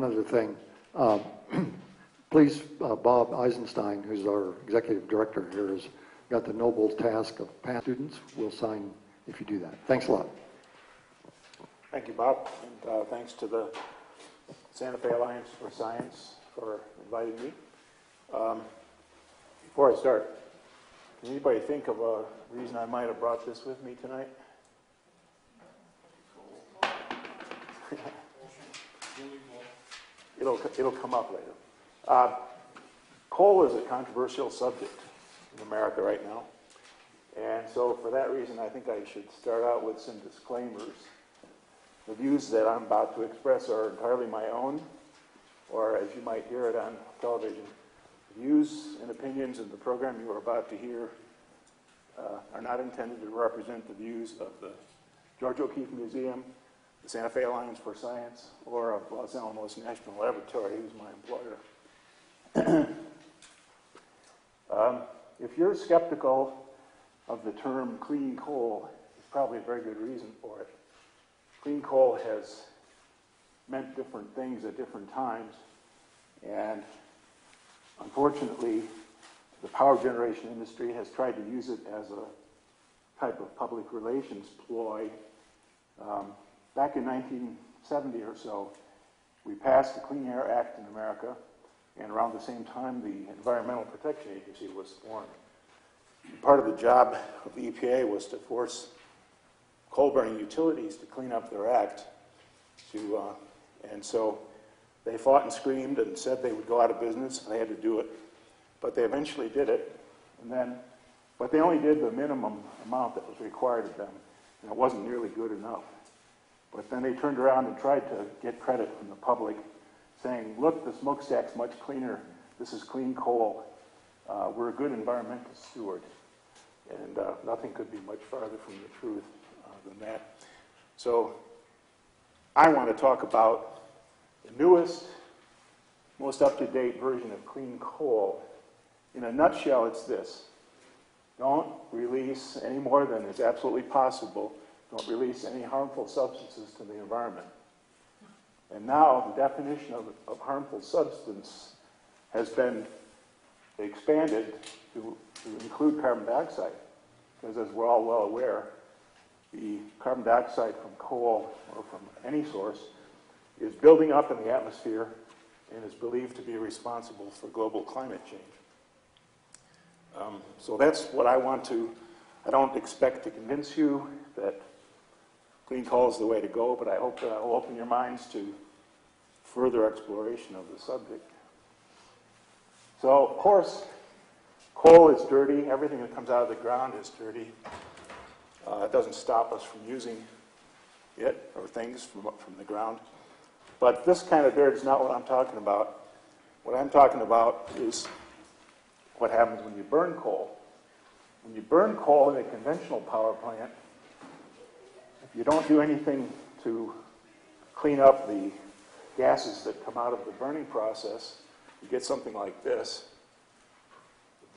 one other thing. Please, Bob Eisenstein, who's our executive director here, has got the noble task of past students. We'll sign if you do that. Thanks a lot. Thank you, Bob, and thanks to the Santa Fe Alliance for Science for inviting me. Before I start, can anybody think of a reason I might have brought this with me tonight? It'll come up later. Coal is a controversial subject in America right now, and so for that reason I think I should start out with some disclaimers. The views that I'm about to express are entirely my own, or as you might hear it on television, views and opinions in the program you are about to hear are not intended to represent the views of the George O'Keeffe Museum, the Santa Fe Alliance for Science, or of Los Alamos National Laboratory, who's my employer. If you're skeptical of the term clean coal, there's probably a very good reason for it. Clean coal has meant different things at different times, and unfortunately, the power generation industry has tried to use it as a type of public relations ploy. Back in 1970 or so, we passed the Clean Air Act in America, and around the same time, the Environmental Protection Agency was formed. Part of the job of the EPA was to force coal-burning utilities to clean up their act, and so they fought and screamed and said they would go out of business, and they had to do it. But they eventually did it, but they only did the minimum amount that was required of them, and it wasn't nearly good enough. But then they turned around and tried to get credit from the public, saying, look, the smokestack's much cleaner. This is clean coal. We're a good environmental steward. And nothing could be much farther from the truth than that. So I want to talk about the newest, most up-to-date version of clean coal. In a nutshell, it's this. Don't release any more than is absolutely possible. Don't release any harmful substances to the environment. And now the definition of harmful substance has been expanded to include carbon dioxide. Because as we're all well aware, the carbon dioxide from coal or from any source is building up in the atmosphere and is believed to be responsible for global climate change. So that's what I want to, I don't expect to convince you that clean coal is the way to go, but I hope that I will open your minds to further exploration of the subject. So, of course, coal is dirty. Everything that comes out of the ground is dirty. It doesn't stop us from using it or things from the ground. But this kind of dirt is not what I'm talking about. What I'm talking about is what happens when you burn coal. When you burn coal in a conventional power plant, if you don't do anything to clean up the gases that come out of the burning process, you get something like this.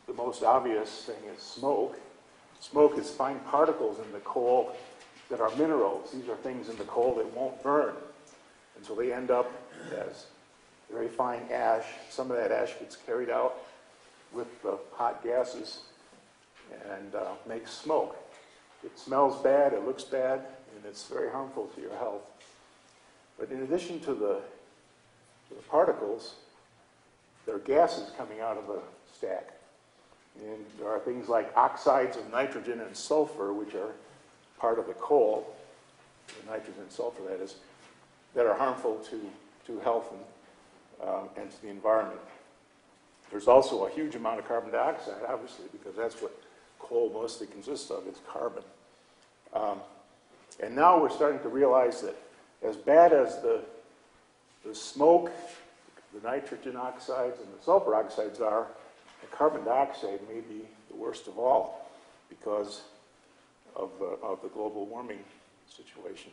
The most obvious thing is smoke. Smoke is fine particles in the coal that are minerals. These are things in the coal that won't burn. And so they end up as very fine ash. Some of that ash gets carried out with the hot gases and makes smoke. It smells bad, it looks bad, and it's very harmful to your health. But in addition to the particles, there are gases coming out of the stack. And there are things like oxides of nitrogen and sulfur, which are part of the coal, the nitrogen and sulfur that is, that are harmful to health and to the environment. There's also a huge amount of carbon dioxide, obviously, because that's what coal mostly consists of, is carbon. And now we're starting to realize that as bad as the smoke, the nitrogen oxides, and the sulfur oxides are, the carbon dioxide may be the worst of all because of the global warming situation.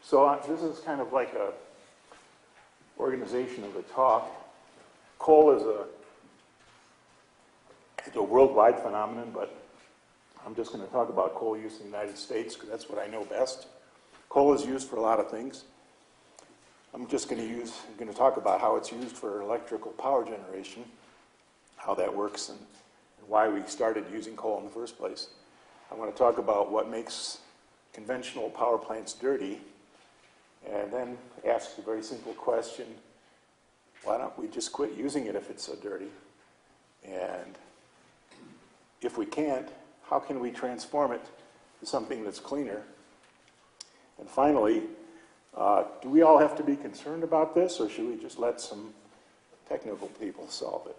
So this is kind of like a organization of the talk. Coal is a worldwide phenomenon, but I'm just going to talk about coal use in the United States because that's what I know best. Coal is used for a lot of things. I'm going to talk about how it's used for electrical power generation, how that works, and why we started using coal in the first place. I want to talk about what makes conventional power plants dirty, and then ask a very simple question: why don't we just quit using it if it's so dirty? And if we can't, how can we transform it to something that's cleaner? And finally, do we all have to be concerned about this, or should we just let some technical people solve it?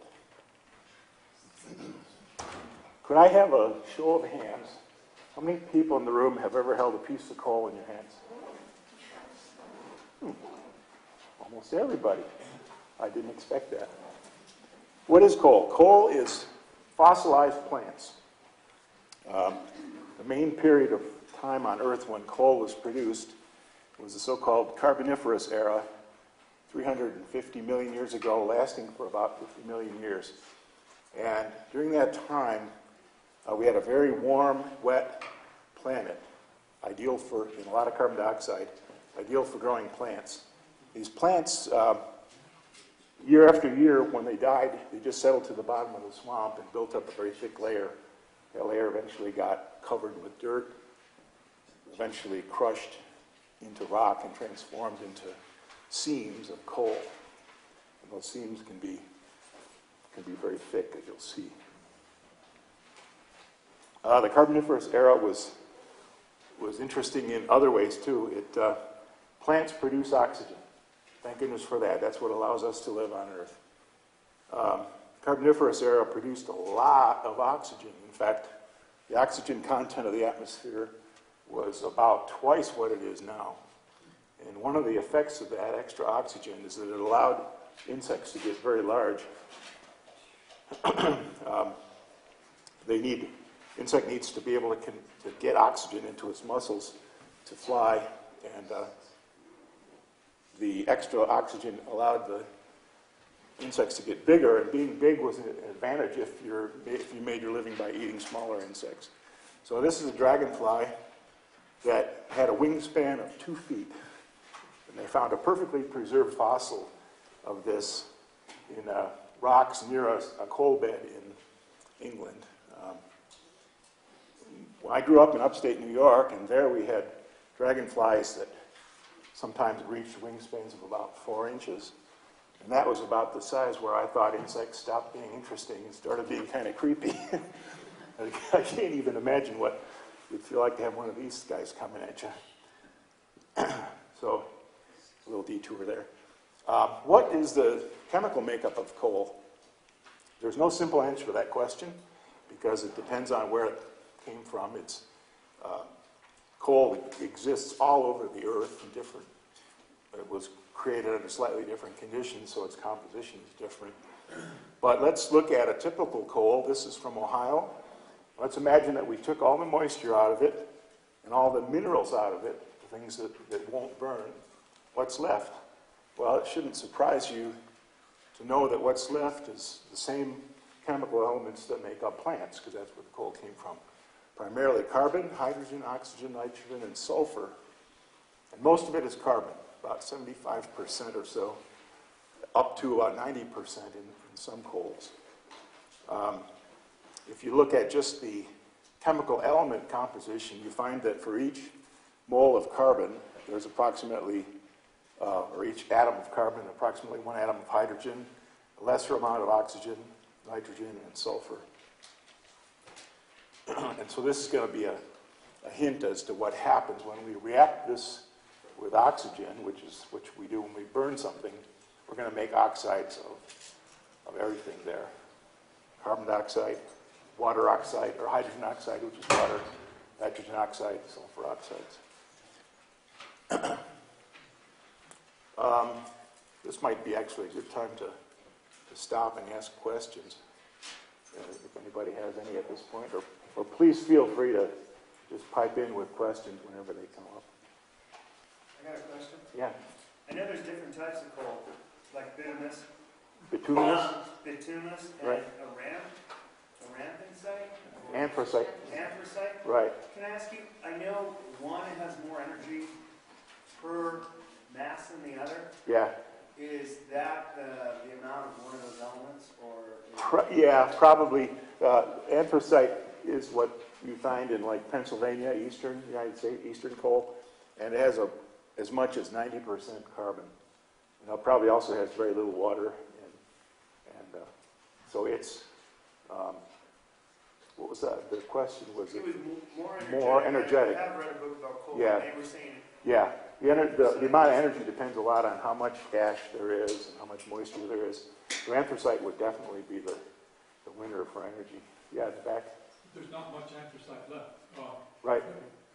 Could I have a show of hands? How many people in the room have ever held a piece of coal in your hands? Almost everybody. I didn't expect that. What is coal? Coal is fossilized plants. The main period of time on Earth when coal was produced was the so-called carboniferous era, 350 million years ago, lasting for about 50 million years. And during that time, we had a very warm, wet planet, ideal for, a lot of carbon dioxide, ideal for growing plants. These plants, year after year, when they died, they just settled to the bottom of the swamp and built up a very thick layer. That layer eventually got covered with dirt, eventually crushed into rock and transformed into seams of coal. And those seams can be very thick, as you'll see. The Carboniferous era was interesting in other ways too. Plants produce oxygen. Thank goodness for that. That's what allows us to live on Earth. Carboniferous era produced a lot of oxygen. In fact, the oxygen content of the atmosphere was about twice what it is now. And one of the effects of that extra oxygen is that it allowed insects to get very large. Insect needs to be able to get oxygen into its muscles to fly, and the extra oxygen allowed the insects to get bigger, and being big was an advantage if you made your living by eating smaller insects. So this is a dragonfly that had a wingspan of 2 feet, and they found a perfectly preserved fossil of this in rocks near a coal bed in England. I grew up in upstate New York, and there we had dragonflies that sometimes reached wingspans of about 4 inches. And that was about the size where I thought insects stopped being interesting and started being kind of creepy. I can't even imagine what it'd feel like to have one of these guys coming at you. So, a little detour there. What is the chemical makeup of coal? There's no simple answer to that question because it depends on where it came from. Coal exists all over the Earth in different. It was created under slightly different conditions, so its composition is different. But let's look at a typical coal. This is from Ohio. Let's imagine that we took all the moisture out of it and all the minerals out of it, the things that won't burn. What's left? Well, it shouldn't surprise you to know that what's left is the same chemical elements that make up plants, because that's where the coal came from. Primarily carbon, hydrogen, oxygen, nitrogen, and sulfur. And most of it is carbon, about 75% or so, up to about 90% in some coals. If you look at just the chemical element composition, you find that for each mole of carbon, there's approximately, or each atom of carbon, approximately 1 atom of hydrogen, a lesser amount of oxygen, nitrogen, and sulfur. And so this is going to be a hint as to what happens when we react this with oxygen, which we do when we burn something. We're going to make oxides of everything there. Carbon dioxide, water oxide, or hydrogen oxide, which is water, nitrogen oxide, sulfur oxides. This might be actually a good time to stop and ask questions, if anybody has any at this point, or please feel free to just pipe in with questions whenever they come up. I got a question. Yeah. I know there's different types of coal, like bituminous. Bituminous? Bituminous and right. Anthracite? Anthracite? Right. Can I ask you, I know one has more energy per mass than the other. Yeah. Is that the amount of one of those elements, or? Yeah, probably. Anthracite is what you find in like Pennsylvania, eastern United States, eastern coal, and it has as much as 90% carbon. And it probably also has very little water, and so it's. What was that? The question was It was more energetic. more energetic. I have read a book about coal. Yeah. They were saying. Yeah, the amount of energy depends a lot on how much ash there is and how much moisture there is. So anthracite would definitely be the winner for energy. Yeah, in the back. There's not much anthracite left. Right.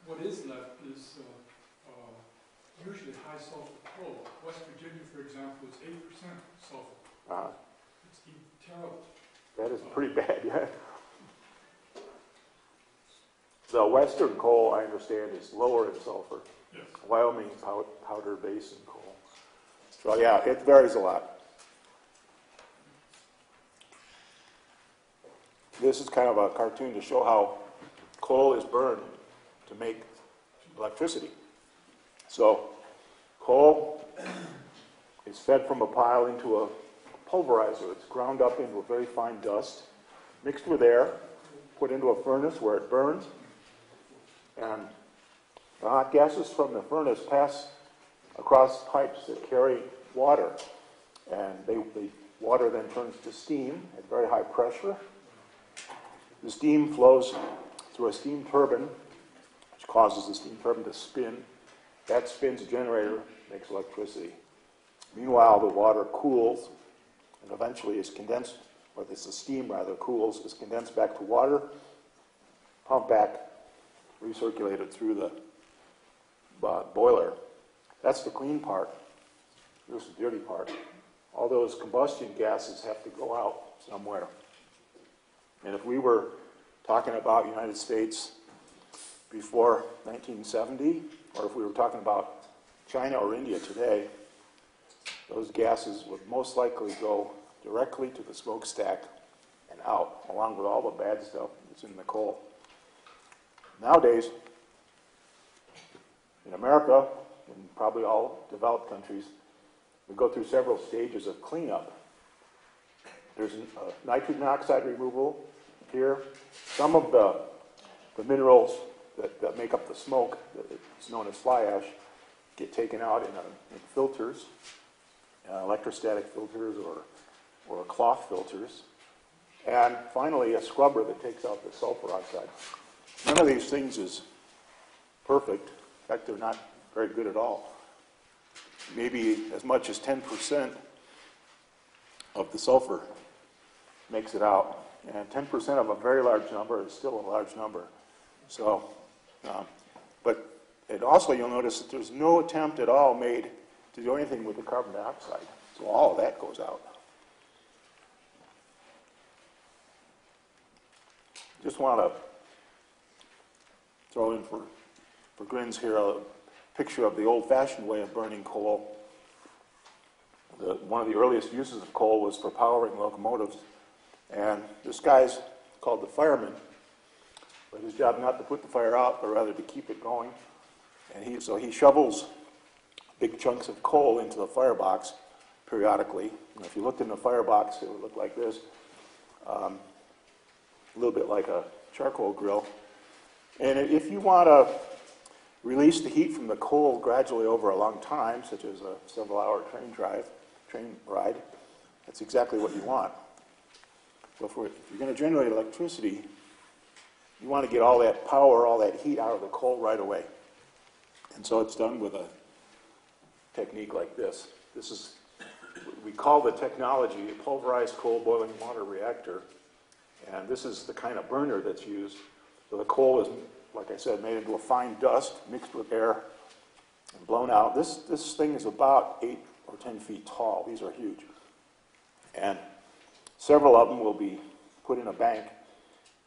What is left is usually high sulfur coal. West Virginia, for example, is 8% sulfur. It's terrible. That is pretty bad, yeah. The western coal, I understand, is lower in sulfur. Yes. Wyoming powder basin coal. So yeah, it varies a lot. This is kind of a cartoon to show how coal is burned to make electricity. So coal is fed from a pile into a pulverizer. It's ground up into a very fine dust, mixed with air, put into a furnace where it burns, and the hot gases from the furnace pass across pipes that carry water, and the water then turns to steam at very high pressure. The steam flows through a steam turbine, which causes the steam turbine to spin. That spins a generator, makes electricity. Meanwhile, the water cools and eventually is condensed, or the steam rather cools, is condensed back to water, pumped back, recirculated through the boiler. That's the clean part. Here's the dirty part. All those combustion gases have to go out somewhere. And if we were talking about United States before 1970, or if we were talking about China or India today, those gases would most likely go directly to the smokestack and out, along with all the bad stuff that's in the coal. Nowadays, in America, and probably all developed countries, we go through several stages of cleanup. There's nitrogen oxide removal here. Some of the minerals that make up the smoke, it's known as fly ash, get taken out in filters, electrostatic filters or cloth filters. And finally, a scrubber that takes out the sulfur oxide. None of these things is perfect. In fact, they're not very good at all. Maybe as much as 10% of the sulfur makes it out. And 10% of a very large number is still a large number. So, but it also, you'll notice that there's no attempt at all made to do anything with the carbon dioxide. So all of that goes out. Just want to throw in for grins here a picture of the old-fashioned way of burning coal. One of the earliest uses of coal was for powering locomotives. And this guy's called the fireman, but his job not to put the fire out, but rather to keep it going. And so he shovels big chunks of coal into the firebox periodically. And if you looked in the firebox, it would look like this, a little bit like a charcoal grill. And if you want to release the heat from the coal gradually over a long time, such as a several-hour train ride, that's exactly what you want. So if you're going to generate electricity, you want to get all that power, all that heat out of the coal right away. And so it's done with a technique like this. This is, we call the technology a pulverized coal boiling water reactor. And this is the kind of burner that's used. So the coal is, like I said, made into a fine dust mixed with air and blown out. This thing is about 8 or 10 feet tall. These are huge. And several of them will be put in a bank.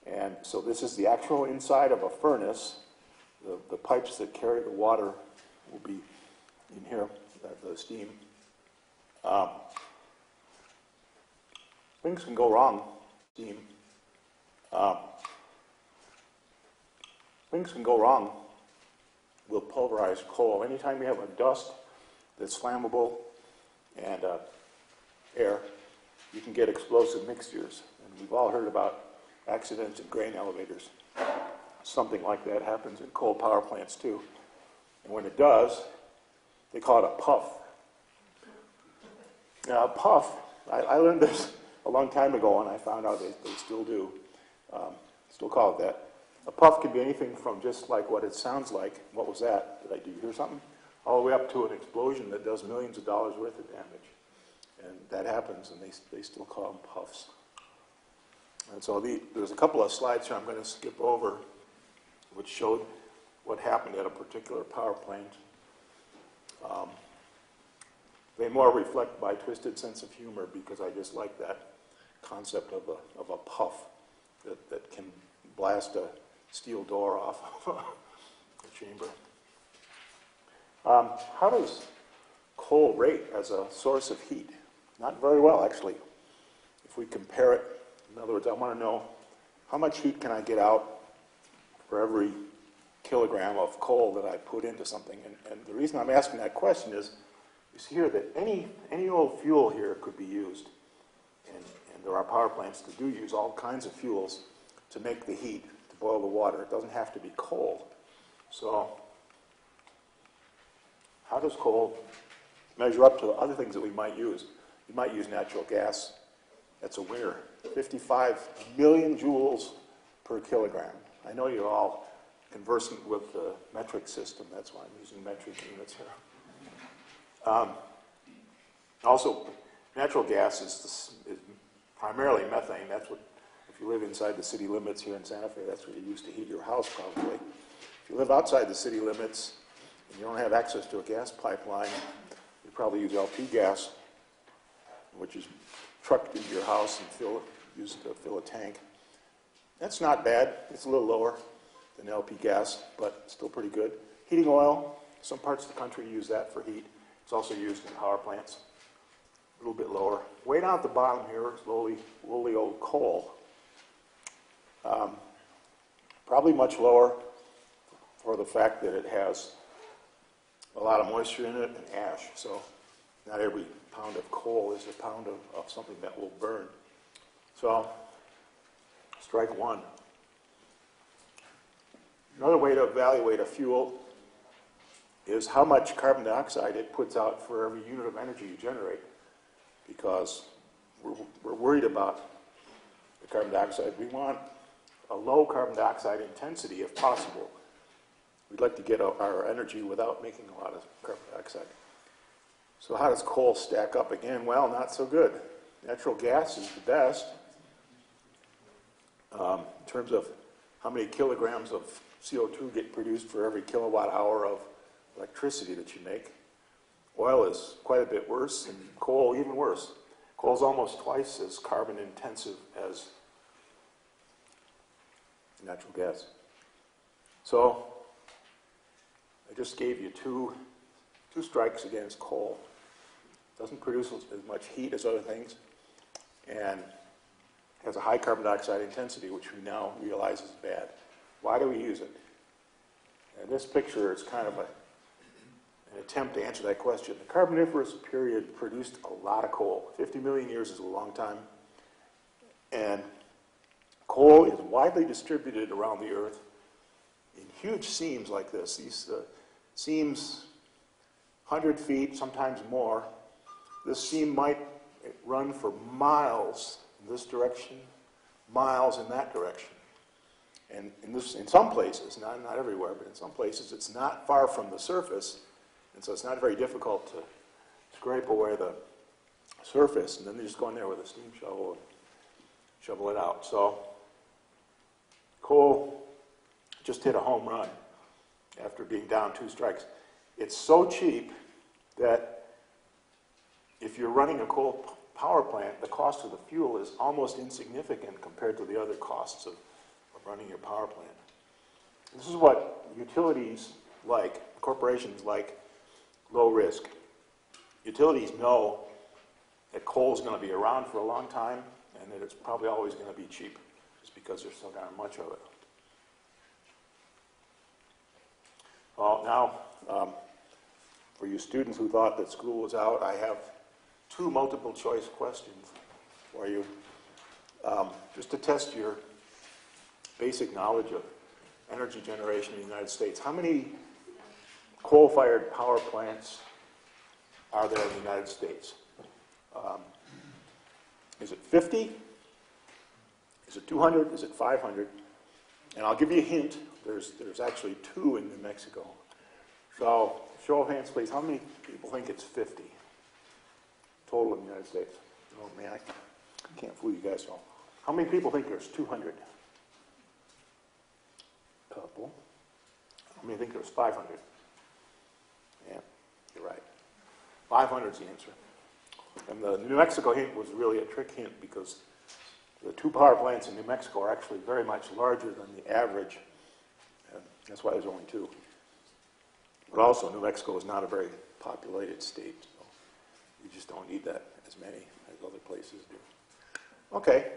And so this is the actual inside of a furnace. The pipes that carry the water will be in here, the steam. Things can go wrong. Steam. Things can go wrong with pulverized coal. Anytime you have a dust that's flammable and air, you can get explosive mixtures. And we've all heard about accidents in grain elevators. Something like that happens in coal power plants too. And when it does, they call it a puff. Now, a puff, I learned this a long time ago, and I found out they still do, still call it that. A puff can be anything from just like what it sounds like. What was that? Did you hear something? All the way up to an explosion that does millions of dollars worth of damage. And that happens, and they still call them puffs. And so there's a couple of slides here I'm going to skip over, which showed what happened at a particular power plant. They more reflect my twisted sense of humor because I just like that concept of a puff that can blast a steel door off of a chamber. How does coal rate as a source of heat? Not very well, actually. If we compare it, in other words, I want to know how much heat can I get out for every kilogram of coal that I put into something. And the reason I'm asking that question is here that any old fuel here could be used. And there are power plants that do use all kinds of fuels to make the heat, to boil the water. It doesn't have to be coal. So how does coal measure up to other things that we might use? You might use natural gas. That's a winner. 55 million joules per kilogram. I know you're all conversant with the metric system. That's why I'm using metric units here. Also, natural gas is primarily methane. That's what, if you live inside the city limits here in Santa Fe, that's what you use to heat your house probably. If you live outside the city limits and you don't have access to a gas pipeline, you probably use LP gas, which is trucked into your house and used to fill a tank. That's not bad. It's a little lower than LP gas, but still pretty good. Heating oil, some parts of the country use that for heat. It's also used in power plants, a little bit lower. Way down at the bottom here is lowly old coal. Probably much lower for the fact that it has a lot of moisture in it and ash. So not every pound of coal is a pound of something that will burn. So strike one. Another way to evaluate a fuel is how much carbon dioxide it puts out for every unit of energy you generate, because we're worried about the carbon dioxide. We want a low carbon dioxide intensity if possible. We'd like to get our energy without making a lot of carbon dioxide. So how does coal stack up again? Well, not so good. Natural gas is the best in terms of how many kilograms of CO2 get produced for every kilowatt hour of electricity that you make. Oil is quite a bit worse, and coal even worse. Coal is almost twice as carbon intensive as natural gas. So I just gave you two strikes against coal. It doesn't produce as much heat as other things, and has a high carbon dioxide intensity, which we now realize is bad. Why do we use it? And this picture is kind of an attempt to answer that question. The Carboniferous period produced a lot of coal. 50 million years is a long time. And coal is widely distributed around the Earth in huge seams like this. These seams, 100 feet, sometimes more. This seam might run for miles in this direction, miles in that direction. And in some places, not everywhere, but in some places, it's not far from the surface, and so it's not very difficult to scrape away the surface, and then they just go in there with a steam shovel and shovel it out. So coal just hit a home run after being down 2 strikes. It's so cheap that if you're running a coal power plant, the cost of the fuel is almost insignificant compared to the other costs of running your power plant. This is what utilities like, corporations like low risk. Utilities know that coal is going to be around for a long time and that it's probably always going to be cheap just because there's so darn much of it. Well, now For you students who thought that school was out, I have 2 multiple choice questions for you, just to test your basic knowledge of energy generation in the United States. How many coal-fired power plants are there in the United States? Is it 50? Is it 200? Is it 500? And I'll give you a hint. There's actually 2 in New Mexico. So, show of hands, please. How many people think it's 50 total in the United States? Oh, man, I can't fool you guys all. How many people think there's 200? Couple. How many think there's 500? Yeah, you're right. 500 is the answer. And the New Mexico hint was really a trick hint because the 2 power plants in New Mexico are actually very much larger than the average. And that's why there's only 2. But also, New Mexico is not a very populated state, so you just don't need that as many as other places do. Okay.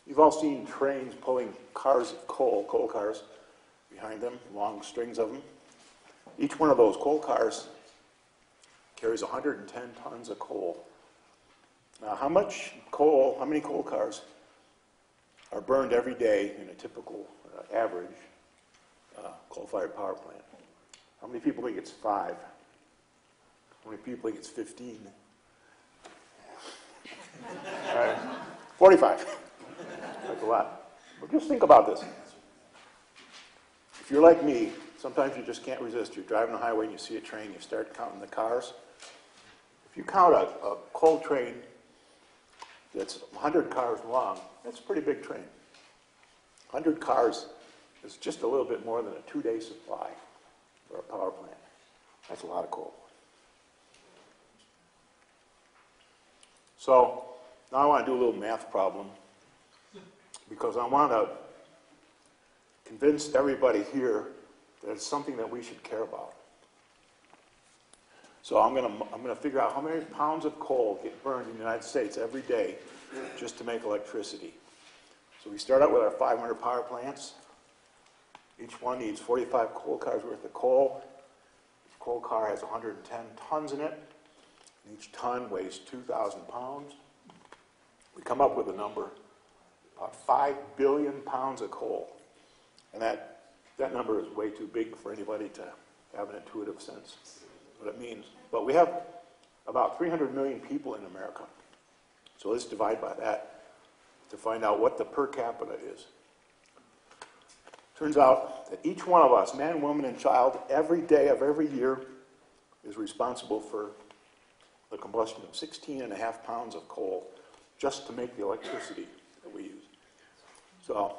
You've all seen trains pulling cars of coal cars, behind them, long strings of them. Each one of those coal cars carries 110 tons of coal. Now, how many coal cars are burned every day in a typical average coal-fired power plant? How many people think it's 5? How many people think it's 15? 45. That's a lot. But just think about this. If you're like me, sometimes you just can't resist. You're driving the highway and you see a train, you start counting the cars. If you count a coal train that's 100 cars long, that's a pretty big train. 100 cars is just a little bit more than a 2-day supply for a power plant. That's a lot of coal. So now I want to do a little math problem because I want to convince everybody here that it's something that we should care about. So I'm going to figure out how many pounds of coal get burned in the United States every day just to make electricity. So we start out with our 500 power plants. Each one needs 45 coal cars worth of coal. Each coal car has 110 tons in it. And each ton weighs 2,000 pounds. We come up with a number, about 5 billion pounds of coal. And that number is way too big for anybody to have an intuitive sense what it means. But we have about 300 million people in America. So let's divide by that to find out what the per capita is. Turns out that each one of us, man, woman, and child, every day of every year is responsible for the combustion of 16.5 pounds of coal just to make the electricity that we use. So,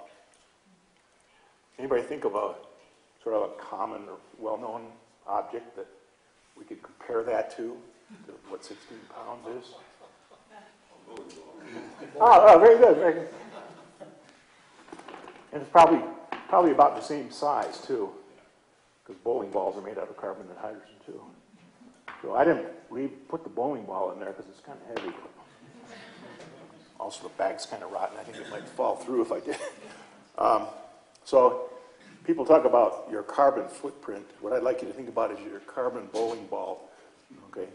anybody think of a sort of a common or well-known object that we could compare that to what 16 pounds is? Oh, very good, very good. And it's probably about the same size, too, because bowling balls are made out of carbon and hydrogen, too. So I didn't put the bowling ball in there because it's kind of heavy. Also, the bag's kind of rotten. I think it might fall through if I did. So people talk about your carbon footprint. What I'd like you to think about is your carbon bowling ball. Okay,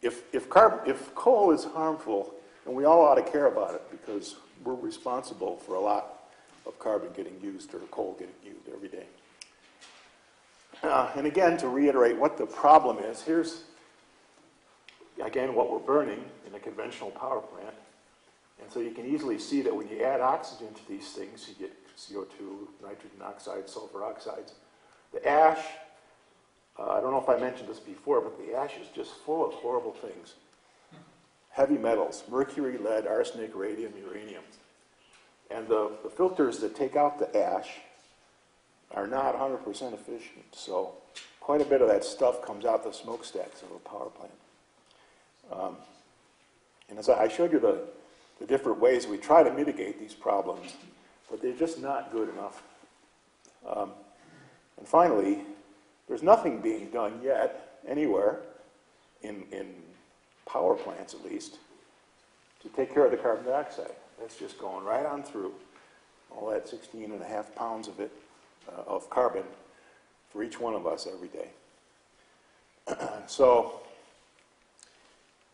if coal is harmful, and we all ought to care about it because we're responsible for a lot of carbon getting used or coal getting used every day. And again, to reiterate what the problem is, here's again what we're burning in a conventional power plant. And so you can easily see that when you add oxygen to these things, you get CO2, nitrogen oxide, sulfur oxides. The ash, I don't know if I mentioned this before, but the ash is just full of horrible things. Heavy metals, mercury, lead, arsenic, radium, uranium. And the filters that take out the ash are not 100% efficient. So quite a bit of that stuff comes out the smokestacks of a power plant. And as I showed you the different ways we try to mitigate these problems, but they're just not good enough. And finally, there's nothing being done yet, anywhere, in power plants at least, to take care of the carbon dioxide. That's just going right on through. All that 16.5 pounds of it, of carbon, for each one of us every day. So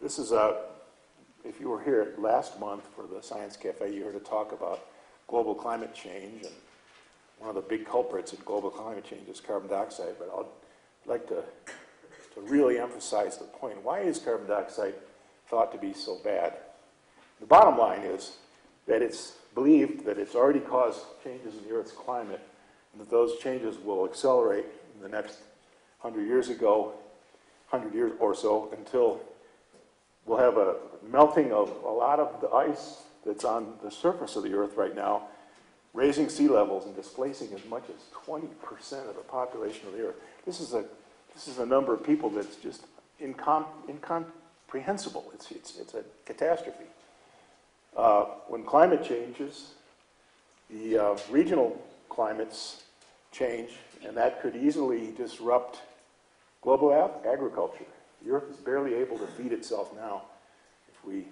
this is if you were here last month for the Science Cafe, you heard a talk about global climate change, and one of the big culprits in global climate change is carbon dioxide, but I'd like to really emphasize the point. Why is carbon dioxide thought to be so bad? The bottom line is that it's believed that it's already caused changes in the Earth's climate, and that those changes will accelerate in the next 100 years or so, until we'll have a melting of a lot of the ice that's on the surface of the Earth right now, raising sea levels and displacing as much as 20% of the population of the Earth. This is a number of people that's just incomprehensible. It's a catastrophe. When climate changes, the regional climates change, and that could easily disrupt global agriculture. The Earth is barely able to feed itself now. If we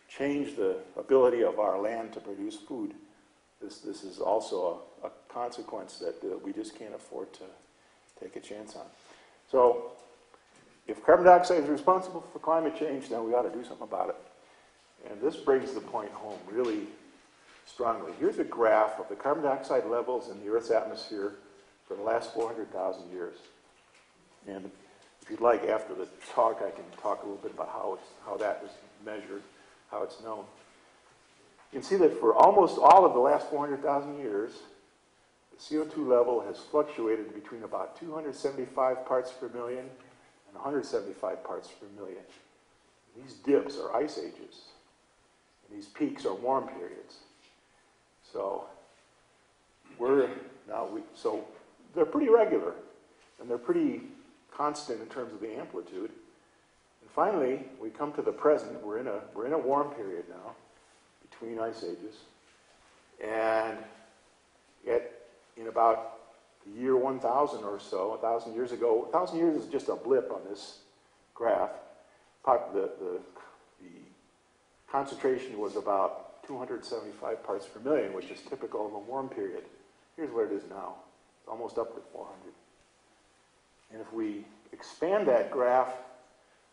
change the ability of our land to produce food, this is also a consequence that we just can't afford to take a chance on. So if carbon dioxide is responsible for climate change, then we ought to do something about it. And this brings the point home really strongly. Here's a graph of the carbon dioxide levels in the Earth's atmosphere for the last 400,000 years. And if you'd like, after the talk, I can talk a little bit about how that was measured, how it's known. You can see that for almost all of the last 400,000 years, the CO2 level has fluctuated between about 275 parts per million and 175 parts per million. These dips are ice ages, and these peaks are warm periods. So so they're pretty regular, and they're pretty constant in terms of the amplitude. And finally, we come to the present. We're in a warm period now, between ice ages, and in about the year 1000 or so, 1,000 years ago, 1,000 years is just a blip on this graph. The concentration was about 275 parts per million, which is typical of a warm period. Here's where it is now. It's almost up to 400. And if we expand that graph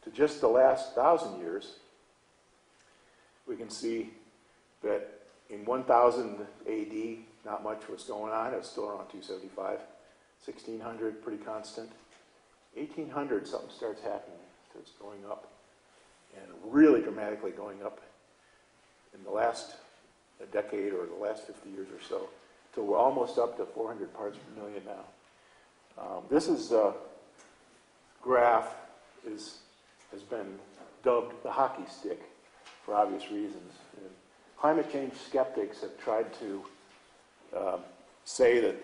to just the last 1,000 years, we can see that in 1000 AD, not much was going on. It was still around 275. 1600, pretty constant. 1800, something starts happening. It starts going up, and really dramatically going up in the last decade or the last 50 years or so, till we're almost up to 400 parts per million now. This is graph has been dubbed the hockey stick for obvious reasons. And climate change skeptics have tried to say that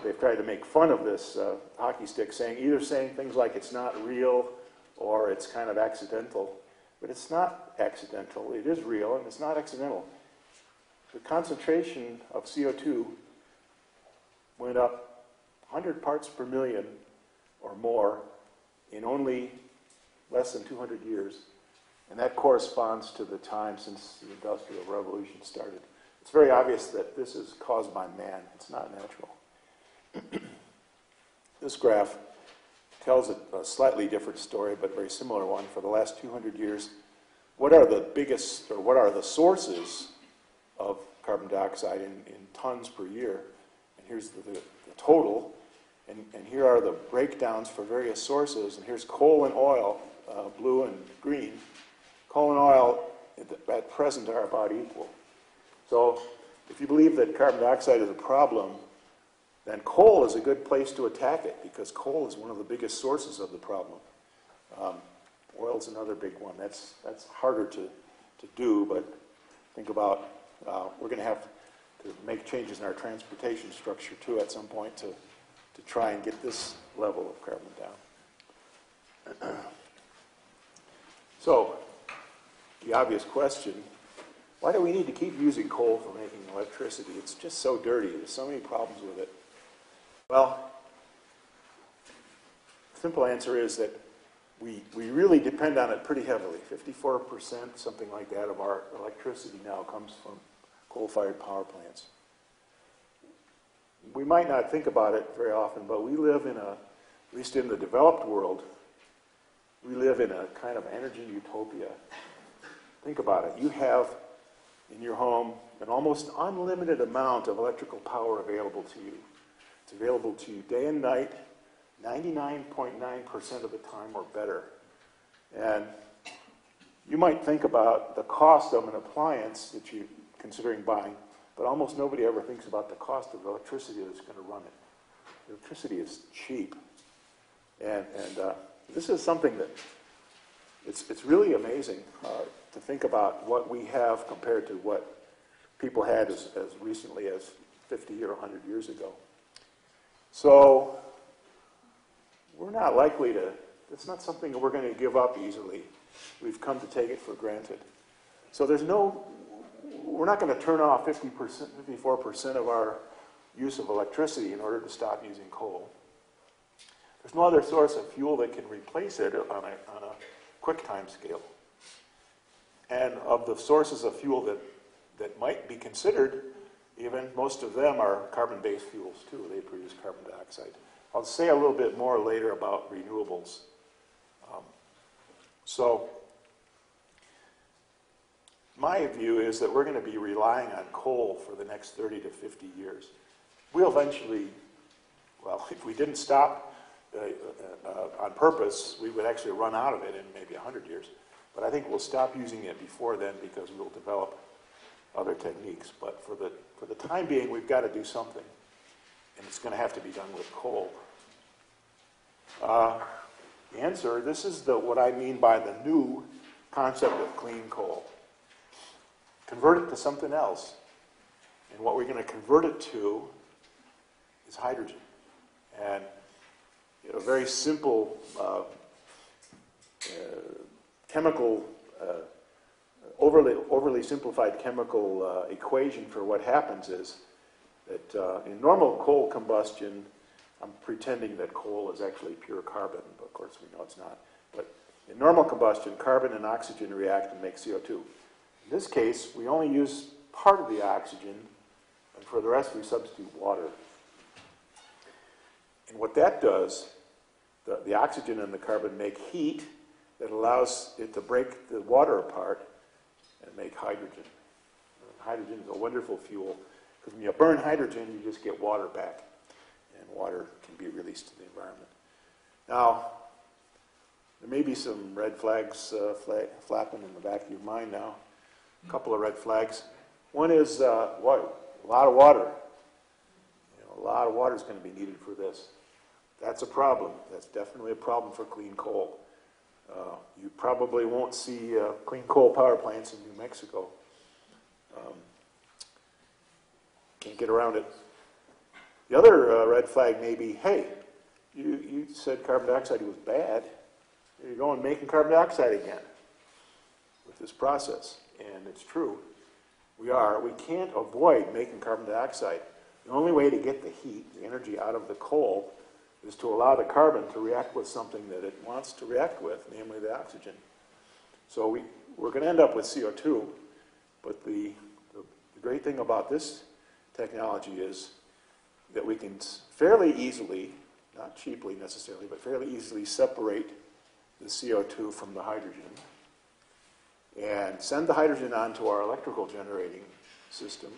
they've tried to make fun of this hockey stick, either saying things like it's not real or it's kind of accidental. But it's not accidental. It is real, and it's not accidental. The concentration of CO2 went up 100 parts per million or more in only less than 200 years, and that corresponds to the time since the Industrial Revolution started. It's very obvious that this is caused by man. It's not natural. This graph tells a slightly different story, but very similar one. For the last 200 years, what are the sources of carbon dioxide in tons per year? And here's the total, and here are the breakdowns for various sources, and here's coal and oil, blue and green. Coal and oil at present are about equal. So if you believe that carbon dioxide is a problem, then coal is a good place to attack it, because coal is one of the biggest sources of the problem. Oil is another big one. That's harder to do, but think about we're going to have to make changes in our transportation structure too at some point to try and get this level of carbon down. So the obvious question, why do we need to keep using coal for making electricity? It's just so dirty. There's so many problems with it. Well, the simple answer is that we really depend on it pretty heavily. 54%, something like that, of our electricity now comes from coal-fired power plants. We might not think about it very often, but we live in a at least in the developed world, we live in a kind of energy utopia. Think about it. You have in your home an almost unlimited amount of electrical power available to you. It's available to you day and night, 99.9% of the time or better. And you might think about the cost of an appliance that you're considering buying, but almost nobody ever thinks about the cost of the electricity that's going to run it. Electricity is cheap. And this is something that it's really amazing to think about what we have compared to what people had as recently as 50 or 100 years ago. So we're not likely to, it's not something that we're going to give up easily. We've come to take it for granted. So we're not going to turn off 54% of our use of electricity in order to stop using coal. There's no other source of fuel that can replace it on a quick time scale. And of the sources of fuel that might be considered, even most of them are carbon-based fuels too. They produce carbon dioxide. I'll say a little bit more later about renewables. So my view is that we're going to be relying on coal for the next 30 to 50 years. We'll eventually, well, if we didn't stop on purpose, we would actually run out of it in maybe 100 years. But I think we'll stop using it before then because we'll develop other techniques. But for the time being, we've got to do something. And it's going to have to be done with coal. The answer, this is what I mean by the new concept of clean coal. Convert it to something else. And what we're going to convert it to is hydrogen. And a very simple chemical, overly simplified chemical equation for what happens is that in normal coal combustion, I'm pretending that coal is actually pure carbon, but of course we know it's not. But in normal combustion, carbon and oxygen react and make CO2. In this case, we only use part of the oxygen, and for the rest we substitute water. And what that does, the oxygen and the carbon make heat that allows it to break the water apart and make hydrogen. And hydrogen is a wonderful fuel because when you burn hydrogen, you just get water back, and water can be released to the environment. Now, there may be some red flags flapping in the back of your mind now. A couple of red flags. One is water, a lot of water. A lot of water is going to be needed for this. That's a problem. That's definitely a problem for clean coal. You probably won't see clean coal power plants in New Mexico. Can't get around it. The other red flag may be, hey, you said carbon dioxide was bad. You're going making carbon dioxide again with this process. And it's true. We are. We can't avoid making carbon dioxide. The only way to get the heat, the energy out of the coal, is to allow the carbon to react with something that it wants to react with, namely the oxygen. So we're going to end up with CO2, but the great thing about this technology is that we can fairly easily, not cheaply necessarily, but fairly easily separate the CO2 from the hydrogen and send the hydrogen onto our electrical generating system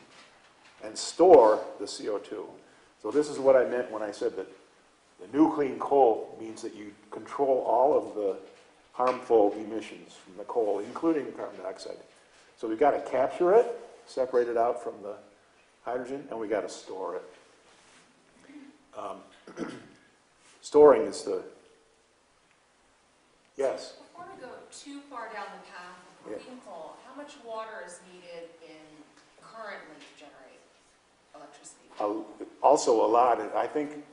and store the CO2. So this is what I meant when I said that the new clean coal means that you control all of the harmful emissions from the coal, including carbon dioxide. So we've got to capture it, separate it out from the hydrogen, and we've got to store it. Storing is the... Yes? Before we go too far down the path of clean coal, how much water is needed currently to generate electricity? Also a lot. I think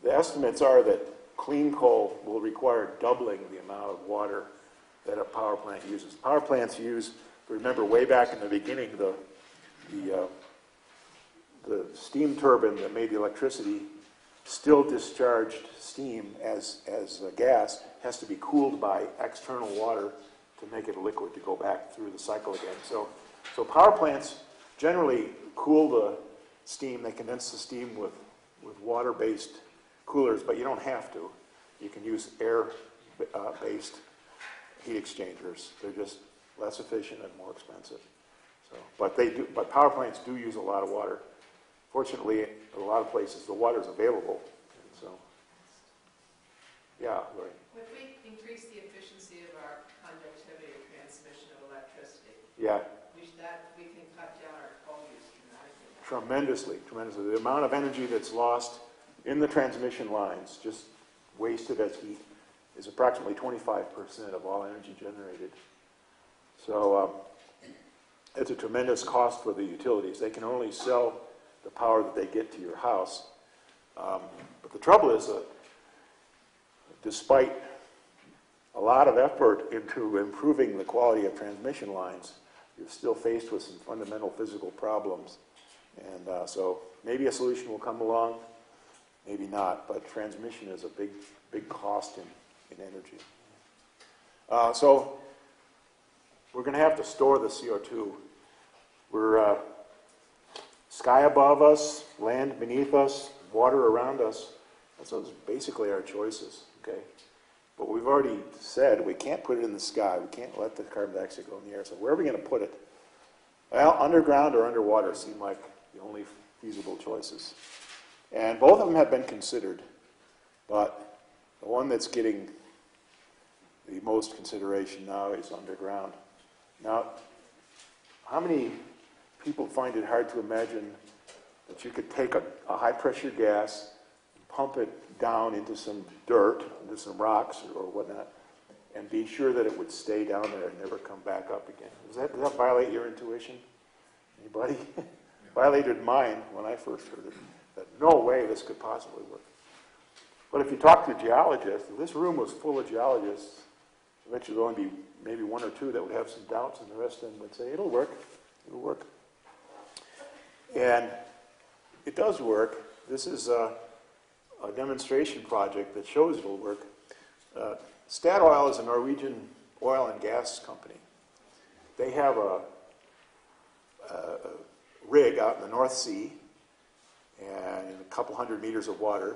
the estimates are that clean coal will require doubling the amount of water that a power plant uses. Power plants use, remember way back in the beginning, the steam turbine that made the electricity still discharged steam as gas, has to be cooled by external water to make it a liquid to go back through the cycle again. So power plants generally cool the steam. They condense the steam with water-based coolers, but you don't have to. You can use air-based heat exchangers. They're just less efficient and more expensive. So, but power plants do use a lot of water. Fortunately, in a lot of places, the water is available. And so, yeah, Lori. If we increase the efficiency of our conductivity or transmission of electricity, Yeah. we can cut down our coal use Tremendously, dramatically. tremendously. The amount of energy that's lost in the transmission lines, just wasted as heat, is approximately 25% of all energy generated. So it's a tremendous cost for the utilities. They can only sell the power that they get to your house. But the trouble is that despite a lot of effort into improving the quality of transmission lines, you're still faced with some fundamental physical problems. And so maybe a solution will come along, maybe not, but transmission is a big cost in energy. So we're going to have to store the CO2. We're sky above us, land beneath us, water around us. Those are basically our choices, okay? But we've already said we can't put it in the sky. We can't let the carbon dioxide go in the air. So where are we going to put it? Well, underground or underwater seem like the only feasible choices. And both of them have been considered, but the one that's getting the most consideration now is underground. Now, how many people find it hard to imagine that you could take a high-pressure gas, pump it down into some dirt, into some rocks or whatnot, and be sure that it would stay down there and never come back up again? Does that violate your intuition? Anybody? Violated mine when I first heard it. That no way this could possibly work. But if you talk to geologists, if this room was full of geologists, eventually there'll only be maybe one or two that would have some doubts, and the rest of them would say, it'll work, it'll work. And it does work. This is a demonstration project that shows it'll work. Statoil is a Norwegian oil and gas company. They have a rig out in the North Sea and in a couple hundred meters of water.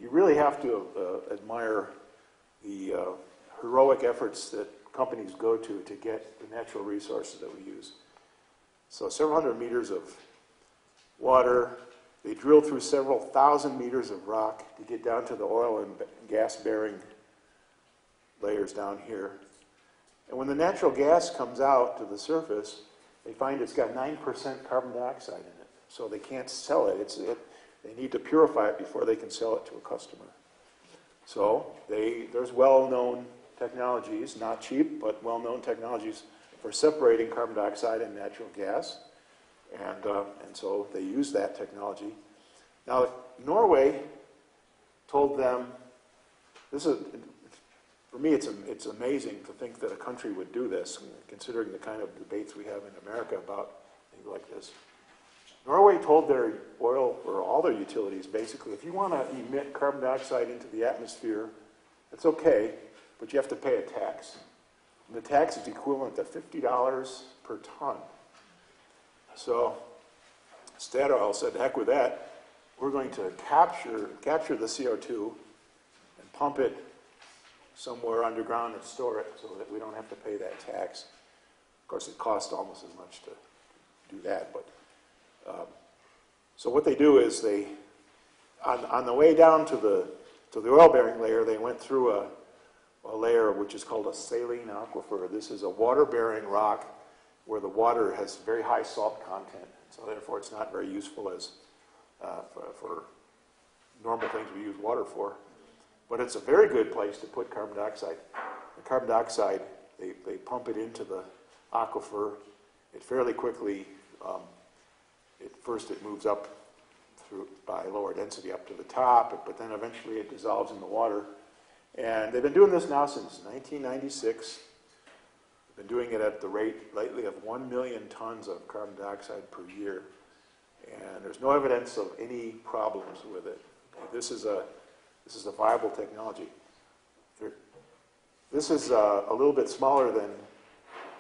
You really have to admire the heroic efforts that companies go to get the natural resources that we use. So several hundred meters of water. They drill through several thousand meters of rock to get down to the oil and gas-bearing layers down here. And when the natural gas comes out to the surface, they find it's got 9% carbon dioxide in it. So they can't sell it. They need to purify it before they can sell it to a customer. So there's well-known technologies, not cheap, but well-known technologies for separating carbon dioxide and natural gas. And so they use that technology. Now, Norway told them, for me, it's amazing to think that a country would do this, considering the kind of debates we have in America about things like this. Norway told their oil, or all their utilities, basically, if you want to emit carbon dioxide into the atmosphere, that's okay, but you have to pay a tax. And the tax is equivalent to $50 per ton. So Statoil said, heck with that. We're going to capture the CO2 and pump it somewhere underground and store it so that we don't have to pay that tax. Of course, it costs almost as much to do that. But so what they do is they, on the way down to the oil-bearing layer, they went through a layer which is called a saline aquifer. This is a water-bearing rock where the water has very high salt content. So therefore, it's not very useful as for normal things we use water for. But it's a very good place to put carbon dioxide. The carbon dioxide, they pump it into the aquifer. It fairly quickly, first it moves up by lower density up to the top, but then eventually it dissolves in the water. And they've been doing this now since 1996. They've been doing it at the rate lately of 1 million tons of carbon dioxide per year. And there's no evidence of any problems with it. This is a viable technology. This is a little bit smaller than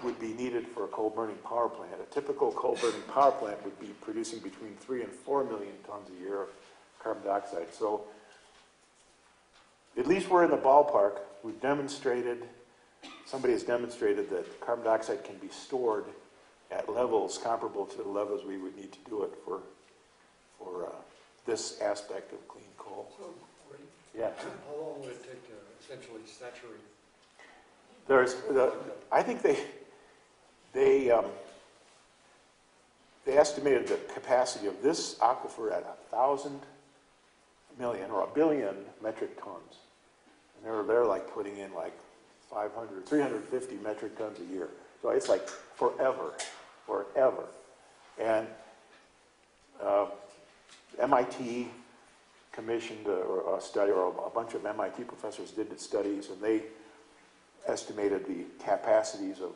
would be needed for a coal-burning power plant. A typical coal-burning power plant would be producing between 3 and 4 million tons a year of carbon dioxide. So at least we're in the ballpark. We've demonstrated, somebody has demonstrated that carbon dioxide can be stored at levels comparable to the levels we would need to do it for this aspect of clean coal. So, Yeah. how long would it take to essentially saturate? I think they estimated the capacity of this aquifer at 1,000 million or 1 billion metric tons. And they're like putting in like 500, 350 metric tons a year. So it's like forever. And MIT commissioned a study, or a bunch of MIT professors did the studies, and they estimated the capacities of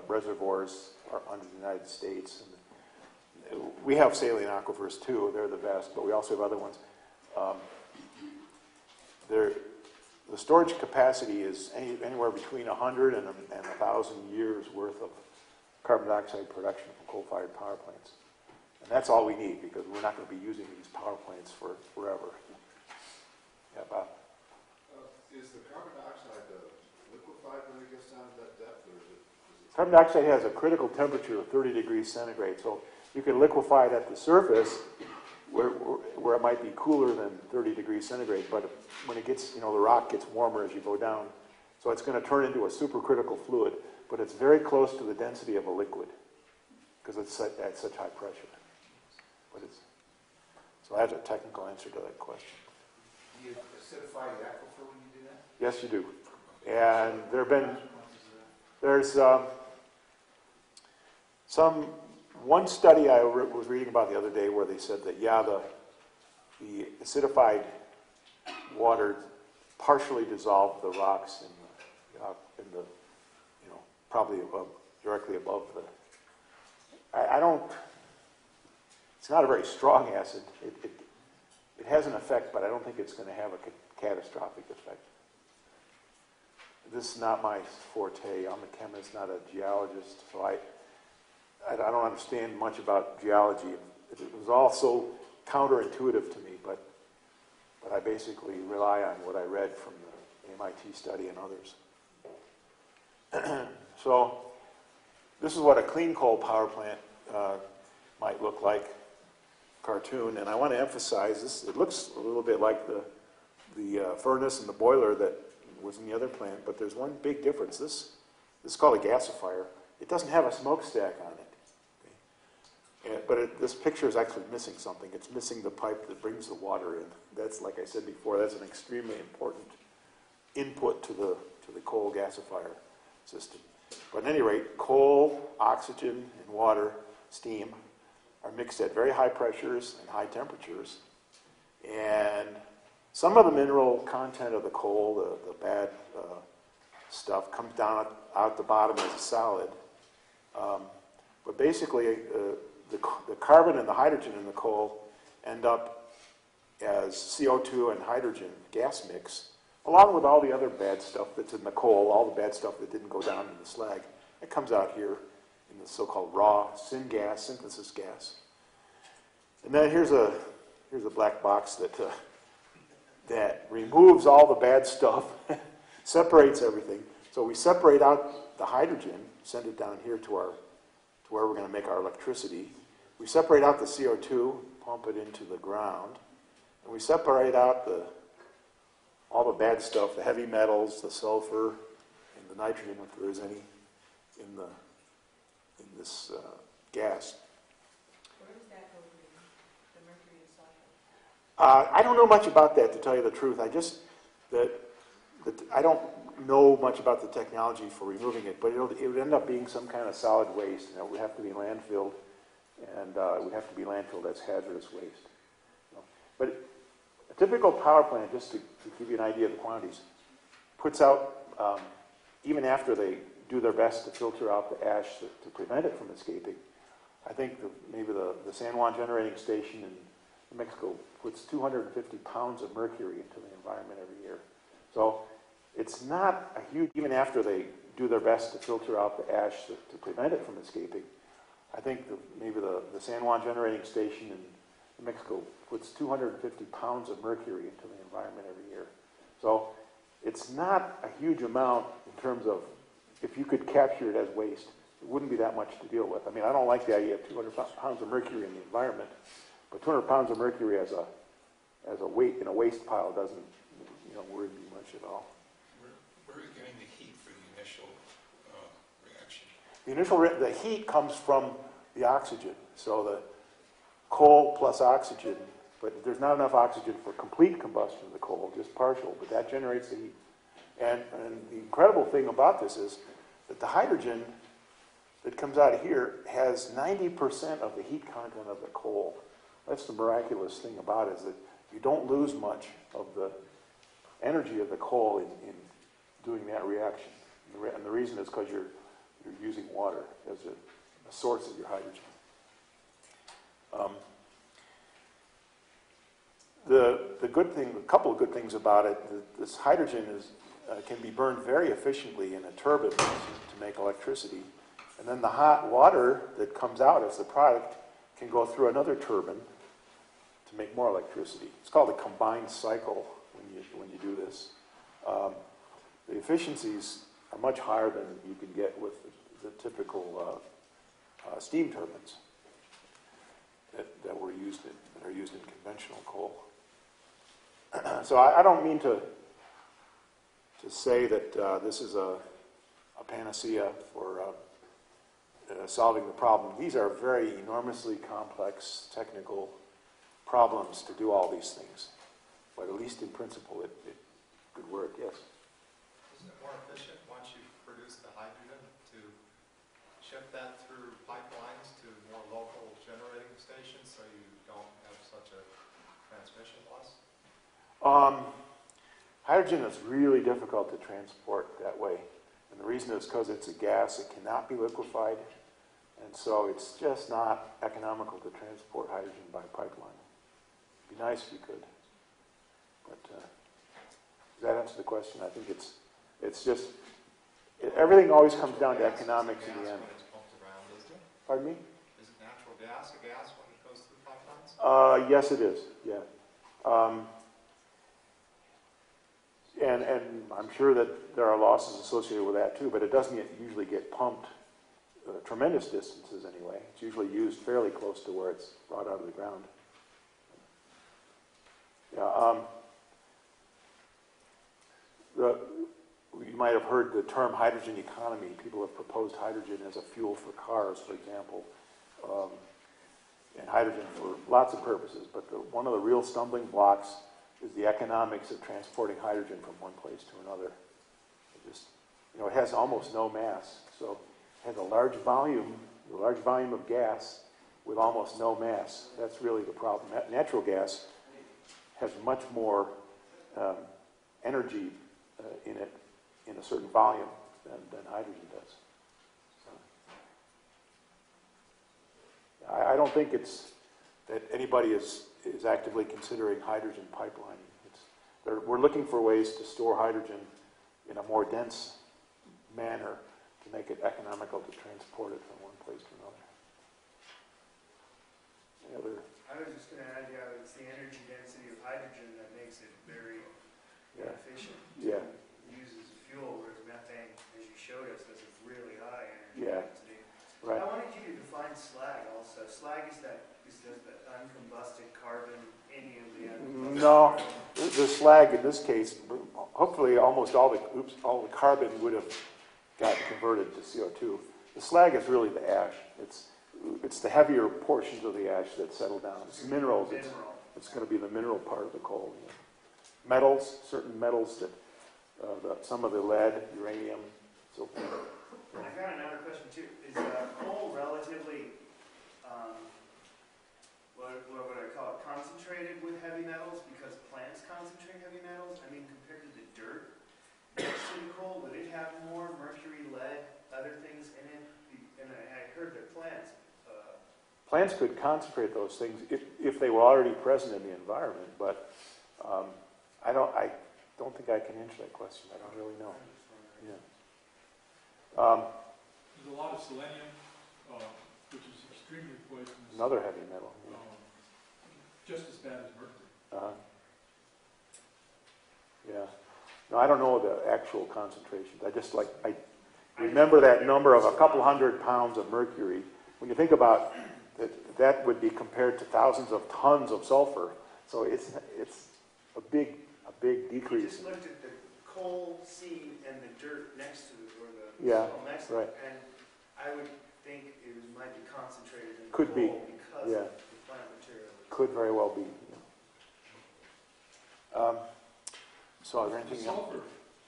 reservoirs under the United States. And we have saline aquifers too, they're the best, but we also have other ones. The storage capacity is anywhere between 100 and 1,000 years worth of carbon dioxide production from coal-fired power plants. And that's all we need, because we're not going to be using these power plants for forever. Yeah, Bob? Is the carbon dioxide liquefied when it gets down to that depth, or is it Carbon dioxide has a critical temperature of 30 degrees centigrade, so you can liquefy it at the surface where it might be cooler than 30 degrees centigrade, but when it gets, the rock gets warmer as you go down, so it's going to turn into a supercritical fluid, but it's very close to the density of a liquid because it's at such high pressure. So that's a technical answer to that question. do you acidify the aquifer when you do that? Yes, you do. And there's one study I was reading about the other day where they said that, yeah, the acidified water partially dissolved the rocks in the probably directly above the. I don't. It's not a very strong acid. It has an effect, but I don't think it's going to have a catastrophic effect. This is not my forte. I'm a chemist, not a geologist, so I don't understand much about geology. It was all so counterintuitive to me, but I basically rely on what I read from the MIT study and others. So this is what a clean coal power plant might look like, cartoon, and I want to emphasize this. It looks a little bit like the furnace and the boiler that was in the other plant, but there's one big difference. This is called a gasifier. It doesn't have a smokestack on it. Okay? But this picture is actually missing something. It's missing the pipe that brings the water in. That's, like I said before, that's an extremely important input to the coal gasifier system. But at any rate, coal, oxygen, and water, steam, are mixed at very high pressures and high temperatures. And some of the mineral content of the coal, the bad stuff, comes down out the bottom as a solid. But basically, the carbon and the hydrogen in the coal end up as CO2 and hydrogen gas mix, along with all the other bad stuff that's in the coal, all the bad stuff that didn't go down in the slag. It comes out here in the so-called raw synthesis gas. And then here's a black box that removes all the bad stuff, separates everything. So we separate out the hydrogen, send it down here to where we're going to make our electricity. We separate out the CO2, pump it into the ground, and we separate out all the bad stuff, the heavy metals, the sulfur, and the nitrogen, if there is any, in this gas. Where does that go to, the mercury and sulfur? I don't know much about that, to tell you the truth. I don't know much about the technology for removing it, but it would end up being some kind of solid waste, and it would have to be landfilled, and it would have to be landfilled as hazardous waste. But a typical power plant, just to give you an idea of the quantities, puts out, even after they do their best to filter out the ash to prevent it from escaping, I think maybe the San Juan generating station in New Mexico puts 250 pounds of mercury into the environment every year. So it's not a huge, even after they do their best to filter out the ash to prevent it from escaping, I think maybe the San Juan generating station in New Mexico puts 250 pounds of mercury into the environment every year. So It's not a huge amount in terms of, if you could capture it as waste, it wouldn't be that much to deal with. I mean, I don't like the idea of 200 pounds of mercury in the environment, but 200 pounds of mercury as a weight in a waste pile doesn't, worry me much at all. Where are you getting the heat for the initial reaction? The heat comes from the oxygen. So the coal plus oxygen, but there's not enough oxygen for complete combustion of the coal, just partial, but that generates the heat. And the incredible thing about this is that the hydrogen that comes out of here has 90% of the heat content of the coal. That's the miraculous thing about it, is that you don't lose much of the energy of the coal in doing that reaction. And the reason is because you're using water as a source of your hydrogen. The good thing, a couple of good things about it, this hydrogen can be burned very efficiently in a turbine to make electricity. And then the hot water that comes out as the product can go through another turbine to make more electricity. It's called a combined cycle when you do this. The efficiencies are much higher than you can get with the typical steam turbines that are used in conventional coal. So I don't mean to say that this is a panacea for solving the problem. These are very enormously complex technical problems to do all these things. But at least in principle, it could work, yes. Isn't it more efficient once you produce the hydrogen to ship that through pipelines to more local generating stations so you don't have such a transmission loss? Hydrogen is really difficult to transport that way. And the reason is because it's a gas, it cannot be liquefied. And so it's just not economical to transport hydrogen by pipeline. It'd be nice if you could. But does that answer the question? I think it's just, everything always comes down to economics in the end. When it's pumped around, isn't it? Pardon me? Is it natural gas a gas when it goes through pipelines? Yes, it is, yeah. And I'm sure that there are losses associated with that too, but it doesn't usually get pumped tremendous distances anyway. It's usually used fairly close to where it's brought out of the ground. Yeah, you might have heard the term hydrogen economy. People have proposed hydrogen as a fuel for cars, for example, and hydrogen for lots of purposes. But one of the real stumbling blocks is the economics of transporting hydrogen from one place to another. It has almost no mass, so it has a large volume of gas with almost no mass. That's really the problem. Natural gas has much more energy in it in a certain volume than hydrogen does. So, I don't think that anybody is actively considering hydrogen pipelining. We're looking for ways to store hydrogen in a more dense manner to make it economical to transport it from one place to another. Any other? I was just going to add, it's the energy density of hydrogen that makes it very efficient. Yeah. It uses fuel, whereas methane, as you showed us, has a really high energy density. Right. I wanted you to define slag also. Slag is the uncombusted carbon, any of the uncombusted No, carbon. the slag in this case, hopefully almost all the carbon would have gotten converted to CO2. The slag is really the ash. It's the heavier portions of the ash that settle down. It's minerals. It's going to be the mineral part of the coal. Yeah. Metals, certain metals that some of the lead, uranium, so forth. I've got another question too. Is coal relatively, what would I call it, concentrated with heavy metals because plants concentrate heavy metals? I mean, compared to the dirt next to the coal, would it have more mercury, lead, other things in it? And I heard that plants. Plants could concentrate those things if they were already present in the environment, but I don't think I can answer that question. I don't really know. Yeah. There's a lot of selenium, which is extremely poisonous. Another heavy metal. Yeah. Just as bad as mercury. Yeah. No, I don't know the actual concentrations. I remember that number of a couple hundred pounds of mercury. When you think about that, that would be compared to thousands of tons of sulfur. So it's a big We decrease. just looked at the coal seam and the dirt next to it, or the Yeah, soil next to right. it, and I would think it might be concentrated in the Could be, coal because yeah. of the plant material. Could very well be. So are there The anything else?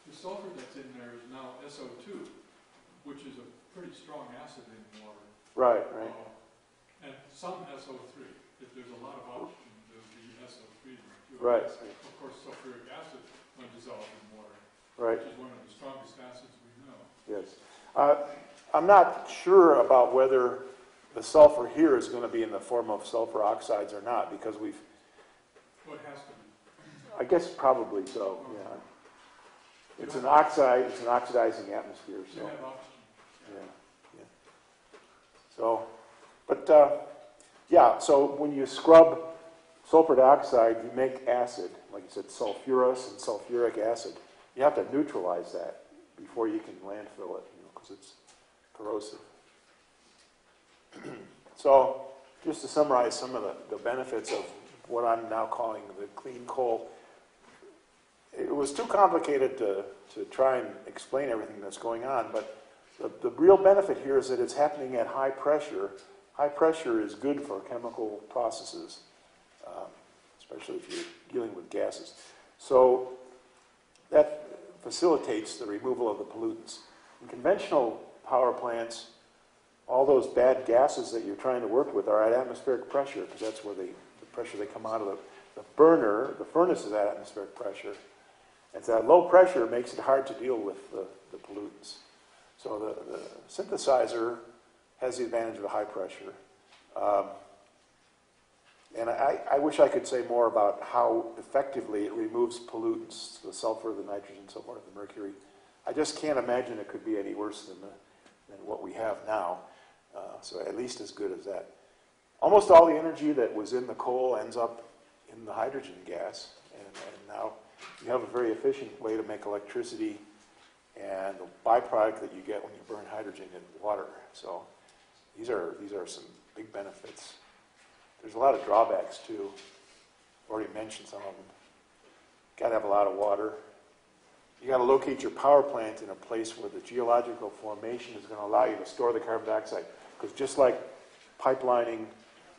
sulfur that's in there is now SO2, which is a pretty strong acid in water. Right. And some SO3. If there's a lot of oxygen, there'll be SO3. Right. Of course, sulfuric acid when dissolved in water, Right. which is one of the strongest acids we know. Yes. I'm not sure about whether the sulfur here is going to be in the form of sulfur oxides or not, because Well, it has to be. I guess probably so, yeah. It's an oxide, it's an oxidizing atmosphere, You so, have oxygen. yeah. So, but, yeah, so when you scrub sulfur dioxide, you make acid, like you said, sulfurous and sulfuric acid. You have to neutralize that before you can landfill it, because it's corrosive. So, just to summarize some of the benefits of what I'm now calling the clean coal, it was too complicated to try and explain everything that's going on, but the real benefit here is that it's happening at high pressure. High pressure is good for chemical processes, especially if you're dealing with gases. So that facilitates the removal of the pollutants. In conventional power plants, all those bad gases that you're trying to work with are at atmospheric pressure, because that's where the pressure they come out of the burner. The furnace is at atmospheric pressure. And that low pressure makes it hard to deal with the pollutants. So the synthesizer has the advantage of the high pressure. And I wish I could say more about how effectively it removes pollutants, the sulfur, the nitrogen, so forth, the mercury. I just can't imagine it could be any worse than what we have now. So at least as good as that. Almost all the energy that was in the coal ends up in the hydrogen gas. And now you have a very efficient way to make electricity and the byproduct that you get when you burn hydrogen in water. So these are some big benefits. There's a lot of drawbacks too. I've already mentioned some of them. Got to have a lot of water. You got to locate your power plant in a place where the geological formation is going to allow you to store the carbon dioxide. Because just like pipelining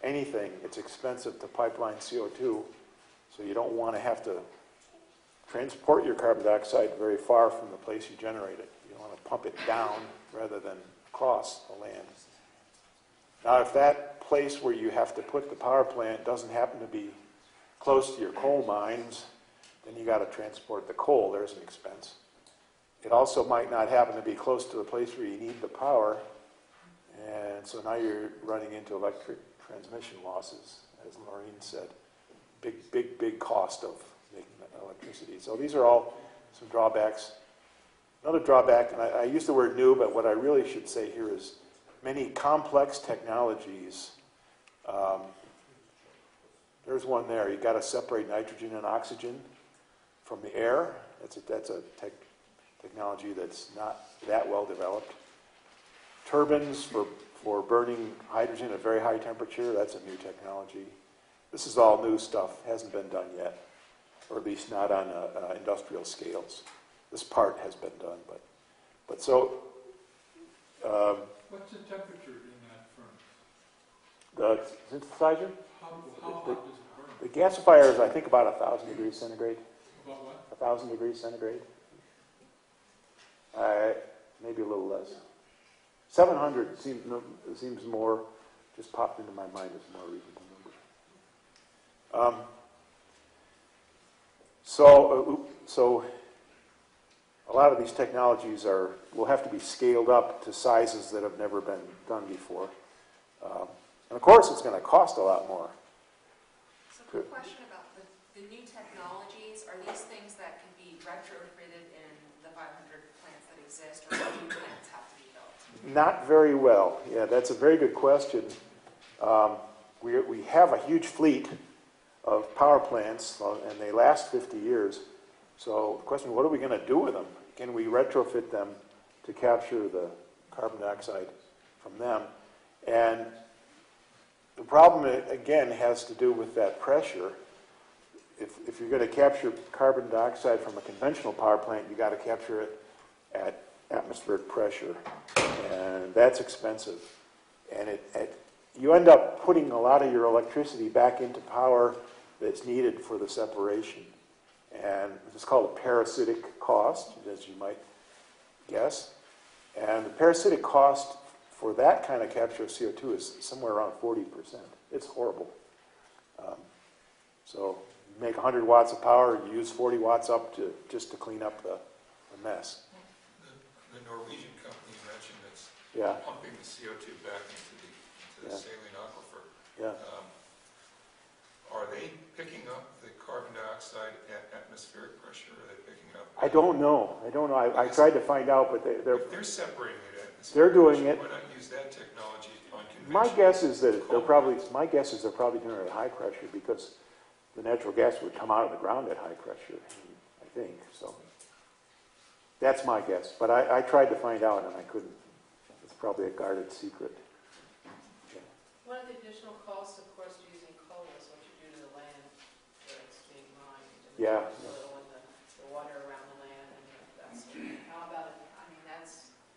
anything, it's expensive to pipeline CO2. So you don't want to have to transport your carbon dioxide very far from the place you generate it. You want to pump it down rather than across the land. Now, if that place where you have to put the power plant doesn't happen to be close to your coal mines, then you got to transport the coal. There's an expense. It also might not happen to be close to the place where you need the power, and so now you're running into electric transmission losses, as Maureen said. Big cost of making electricity. So these are all some drawbacks. Another drawback, and I use the word new, but what I really should say here is many complex technologies. There's one there. You've got to separate nitrogen and oxygen from the air. That's a technology that's not that well developed. Turbines for burning hydrogen at very high temperature, that's a new technology. This is all new stuff, hasn't been done yet, or at least not on industrial scales. This part has been done, but so. What's the temperature in that furnace? The synthesizer? How hot does it burn? The gasifier is, I think, about 1,000 degrees centigrade. About what? 1,000 degrees centigrade. Maybe a little less. 700 seems more, just popped into my mind as a more reasonable number. So a lot of these technologies will have to be scaled up to sizes that have never been done before. And of course, it's going to cost a lot more. So quick question about the new technologies. Are these things that can be retrofitted in the 500 plants that exist, or do new plants have to be built? Not very well. Yeah, that's a very good question. We have a huge fleet of power plants, and they last 50 years. So the question, what are we going to do with them? Can we retrofit them to capture the carbon dioxide from them? And the problem, again, has to do with that pressure. If you're going to capture carbon dioxide from a conventional power plant, you got to capture it at atmospheric pressure, and that's expensive. And you end up putting a lot of your electricity back into power that's needed for the separation. And it's called a parasitic cost, as you might guess. And the parasitic cost for that kind of capture of CO2 is somewhere around 40%. It's horrible. So you make 100 watts of power, you use 40 watts up just to clean up the mess. The Norwegian company you mentioned that's Yeah. pumping the CO2 back into the Yeah. saline aquifer. Yeah. Are they picking up the carbon dioxide at atmospheric pressure, or are they picking it up? I don't know. I tried to find out, but If they're separating it at atmospheric they're doing pressure, it. why not use that technology on My conventional? guess is that they're probably doing it at high pressure because the natural gas would come out of the ground at high pressure, I think. So that's my guess. But I tried to find out and I couldn't. It's probably a guarded secret. Yeah. One of the additional costs, of course, to using coal is what you do to the land where it's being mined. And Yeah. the soil and the water around the land and that sort of thing. How about it? I mean,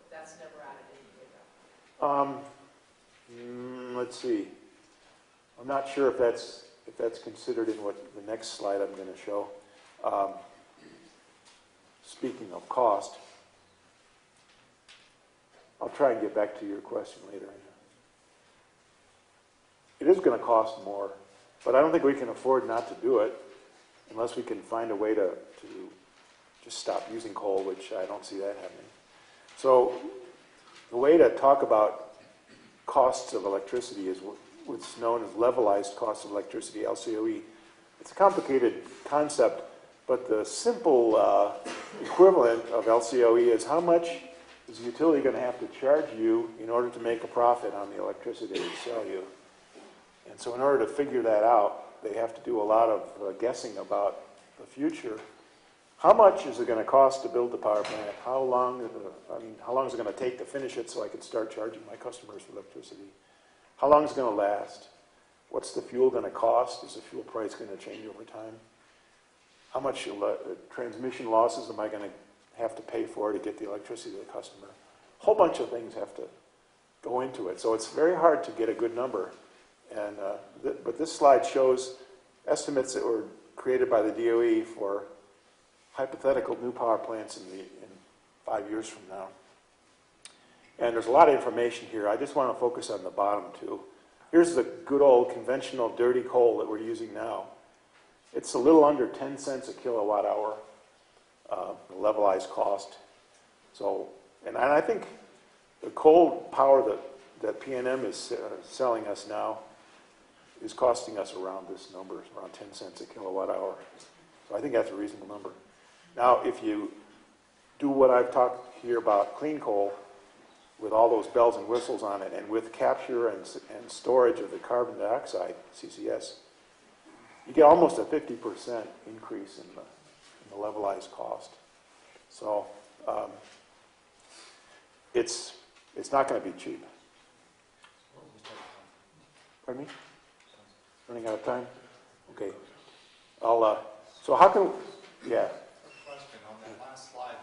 that's never added in either. Let's see. I'm not sure if that's considered in what the next slide I'm going to show. Speaking of cost, I'll try and get back to your question later. It is going to cost more, but I don't think we can afford not to do it unless we can find a way to just stop using coal, which I don't see that happening. So the way to talk about costs of electricity is what's known as levelized cost of electricity, LCOE. It's a complicated concept, but the simple equivalent of LCOE is how much is the utility going to have to charge you in order to make a profit on the electricity they sell you. And so in order to figure that out, they have to do a lot of guessing about the future. How much is it going to cost to build the power plant? How long is it going to take to finish it so I can start charging my customers for electricity? How long is it going to last? What's the fuel going to cost? Is the fuel price going to change over time? How much transmission losses am I going to have to pay for to get the electricity to the customer? A whole bunch of things have to go into it. So it's very hard to get a good number. And but this slide shows estimates that were created by the DOE for hypothetical new power plants in 5 years from now. And there's a lot of information here. I just want to focus on the bottom two. Here's the good old conventional dirty coal that we're using now. It's a little under 10 cents a kilowatt hour, the levelized cost. So, and I think the coal power that PNM is selling us now is costing us around this number, around 10 cents a kilowatt hour. So I think that's a reasonable number. Now, if you do what I've talked here about clean coal, with all those bells and whistles on it, and with capture and storage of the carbon dioxide, CCS, you get almost a 50% increase in the levelized cost. So it's not going to be cheap. Pardon me? Running out of time? Okay. So how can, yeah. Question on that last slide.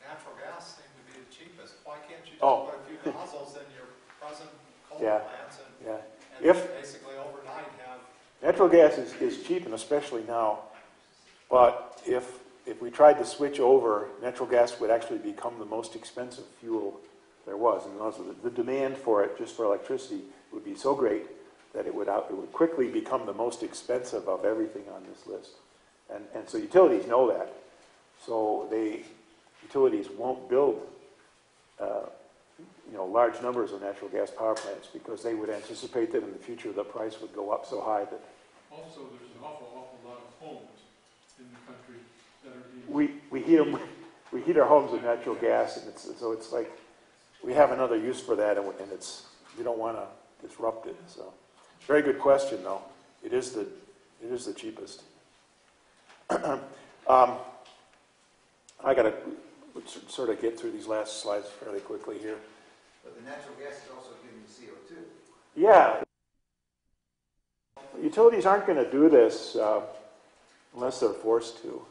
Natural gas seemed to be the cheapest. Why can't you just Oh. put a few nozzles in your present coal Yeah. plants Yeah. and If basically overnight have... natural gas is cheap, and especially now, but if we tried to switch over, natural gas would actually become the most expensive fuel there was. And also the demand for it, just for electricity, would be so great that it would quickly become the most expensive of everything on this list. And so utilities know that. So utilities won't build large numbers of natural gas power plants because they would anticipate that in the future the price would go up so high that... Also, there's an awful lot of homes in the country that are being... We heat our homes with natural gas, and it's like we have another use for that, and we don't want to disrupt it. So, very good question, though. It is the cheapest. I got to sort of get through these last slides fairly quickly here. But the natural gas is also giving you CO2. Yeah. Utilities aren't going to do this unless they're forced to.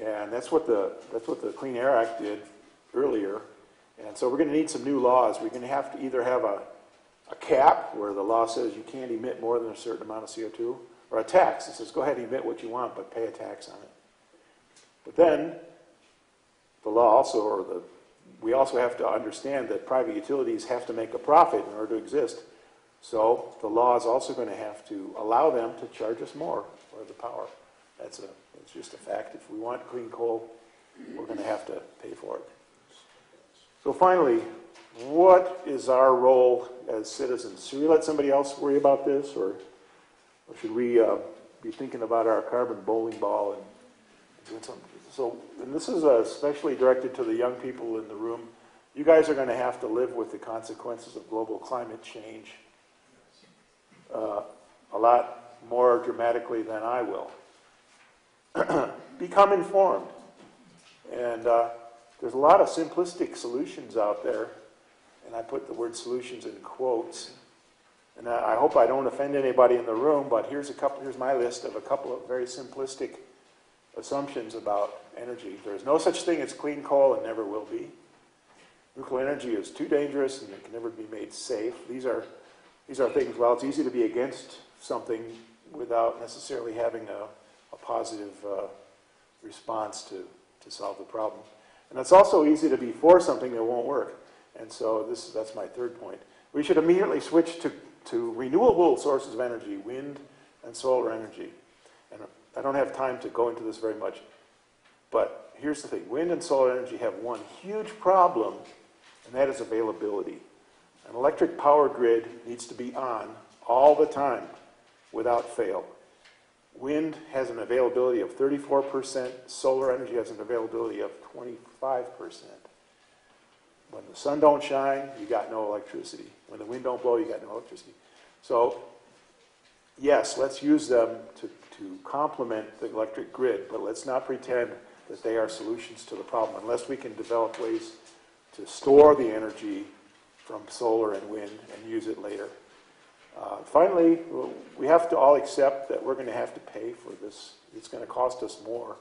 And that's what the Clean Air Act did earlier. And so we're going to need some new laws. We're going to have to either have a cap where the law says you can't emit more than a certain amount of CO2, or a tax that says go ahead and emit what you want, but pay a tax on it. But then the law also, we also have to understand that private utilities have to make a profit in order to exist. So the law is also going to have to allow them to charge us more for the power. It's just a fact. If we want clean coal, we're going to have to pay for it. So finally, what is our role as citizens? Should we let somebody else worry about this, or should we be thinking about our carbon bowling ball and doing something? So, and this is especially directed to the young people in the room. You guys are going to have to live with the consequences of global climate change a lot more dramatically than I will. Become informed. And there's a lot of simplistic solutions out there, and I put the word solutions in quotes. And I hope I don't offend anybody in the room, but here's my list of a couple of very simplistic assumptions about energy. There's no such thing as clean coal and never will be. Nuclear energy is too dangerous and it can never be made safe. These are things, well, it's easy to be against something without necessarily having a positive response to solve the problem. And it's also easy to be for something that won't work. And so that's my third point. We should immediately switch to renewable sources of energy, wind and solar energy. And I don't have time to go into this very much, but here's the thing. Wind and solar energy have one huge problem, and that is availability. An electric power grid needs to be on all the time without fail. Wind has an availability of 34%. Solar energy has an availability of 25%. When the sun don't shine, you got no electricity. When the wind don't blow, you got no electricity. So, yes, let's use them to complement the electric grid, but let's not pretend that they are solutions to the problem unless we can develop ways to store the energy from solar and wind and use it later. Finally, we have to all accept that we're going to have to pay for this. It's going to cost us more.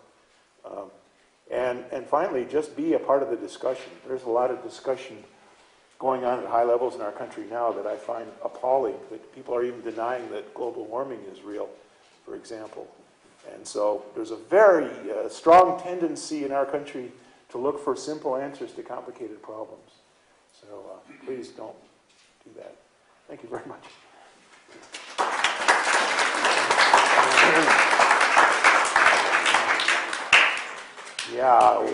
And finally, just be a part of the discussion. There's a lot of discussion going on at high levels in our country now that I find appalling, that people are even denying that global warming is real, for example. And so there's a very strong tendency in our country to look for simple answers to complicated problems. So please don't do that. Thank you very much. Yeah. Do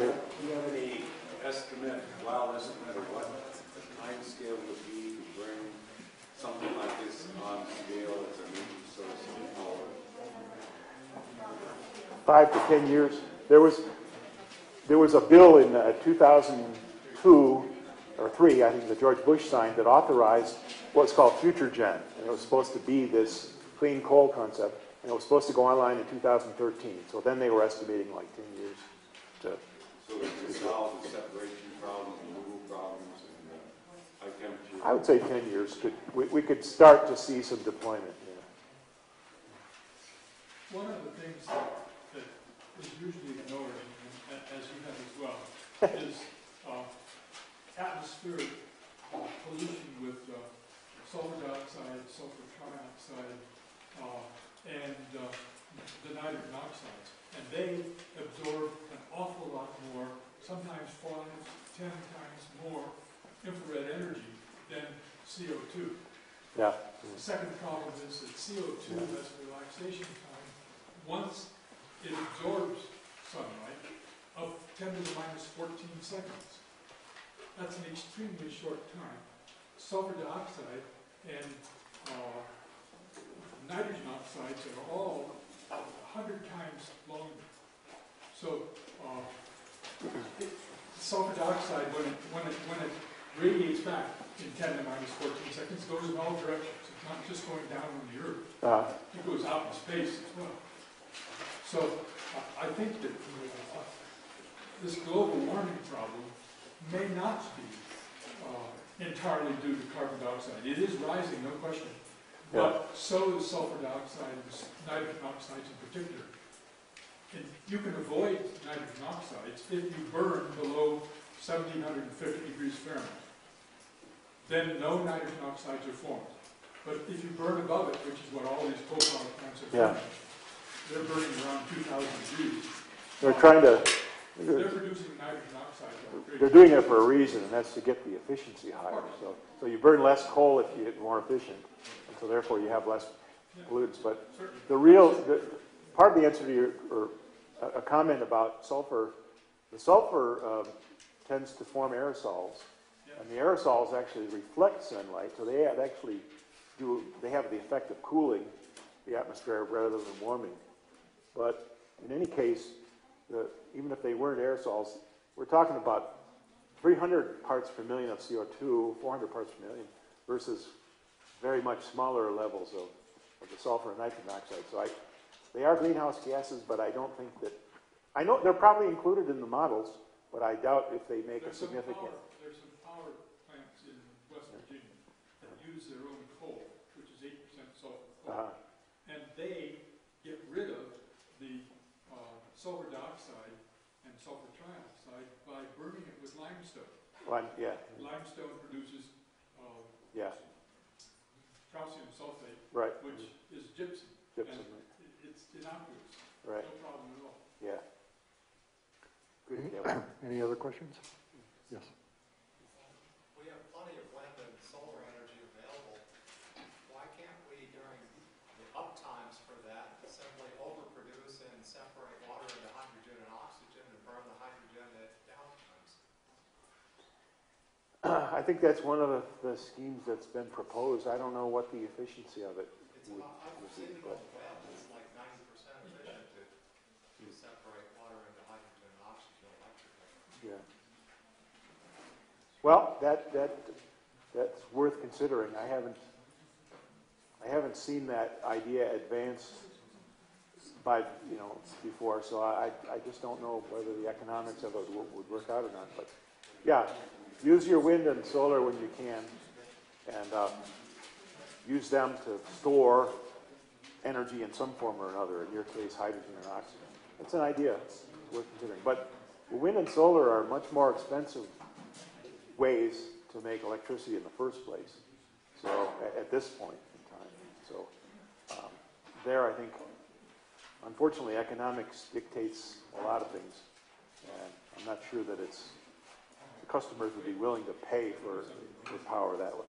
you have any estimate, wild estimate of what the time scale would be to bring something like this on scale as a new source of power? 5 to 10 years. There was a bill in 2002 or 3, I think, that George Bush signed that authorized what's called Future Gen. And it was supposed to be this clean coal concept, and it was supposed to go online in 2013. So then they were estimating like 10 years. So to solve the separation problems, removal problems, and high temperature? I would say 10 years. We could start to see some deployment. Yeah. One of the things that is usually ignored, as you have as well, is atmospheric pollution with sulfur dioxide, sulfur trioxide, and the nitrogen oxides. And they absorb an awful lot more, sometimes 5, 10 times more infrared energy than CO2. Yeah. The second problem is that CO2 has a relaxation time once it absorbs sunlight of 10 to the minus 14 seconds. That's an extremely short time. Sulfur dioxide and nitrogen oxides are all 100 times longer. So sulfur dioxide, when it radiates back in 10 to minus 14 seconds, goes in all directions. It's not just going down on the Earth. It goes out in space as well. So I think that this global warming problem may not be entirely due to carbon dioxide. It is rising, no question. But so is sulfur dioxide, nitrogen oxides in particular. And you can avoid nitrogen oxides if you burn below 1750 degrees Fahrenheit. Then no nitrogen oxides are formed. But if you burn above it, which is what all these coal power plants are doing, they're burning around 2,000 degrees. They're trying to, They're producing nitrogen oxides. they're doing it for a reason, and that's to get the efficiency higher. So you burn less coal if you get more efficient, and so therefore you have less pollutants. But part of the answer to your, or a comment about sulfur, the sulfur tends to form aerosols, and the aerosols actually reflect sunlight, so they have the effect of cooling the atmosphere rather than warming. But in any case, even if they weren't aerosols, we're talking about 300 parts per million of CO2, 400 parts per million, versus very much smaller levels of the sulfur and nitrogen oxide. So they are greenhouse gases, but I don't think that, I know they're probably included in the models, but I doubt if they make a significant. There's some power plants in West Virginia that use their own coal, which is 8% sulfur coal. And they get rid of the sulfur dioxide and sulfur trioxide by burning it with limestone. Limestone produces calcium sulfate, which is gypsum. And it's innocuous. No problem at all. Yeah. Good. Any other questions? Yes. We have plenty of wind and solar energy available. Why can't we, during the up times for that, simply overproduce and separate water into hydrogen and oxygen and burn the hydrogen at down times? I think that's one of the schemes that's been proposed. I don't know what the efficiency of it would be. But it's like 90% efficient to separate water into hydrogen and oxygen electrically. yeah. Well, that's worth considering. I haven't seen that idea advance before, so I just don't know whether the economics of it would work out or not. But yeah, use your wind and solar when you can, and use them to store energy in some form or another. In your case, hydrogen and oxygen. It's an idea. It's worth considering. But wind and solar are much more expensive ways to make electricity in the first place. So at this point in time, so I think, unfortunately, economics dictates a lot of things, and I'm not sure that the customers would be willing to pay for power that way.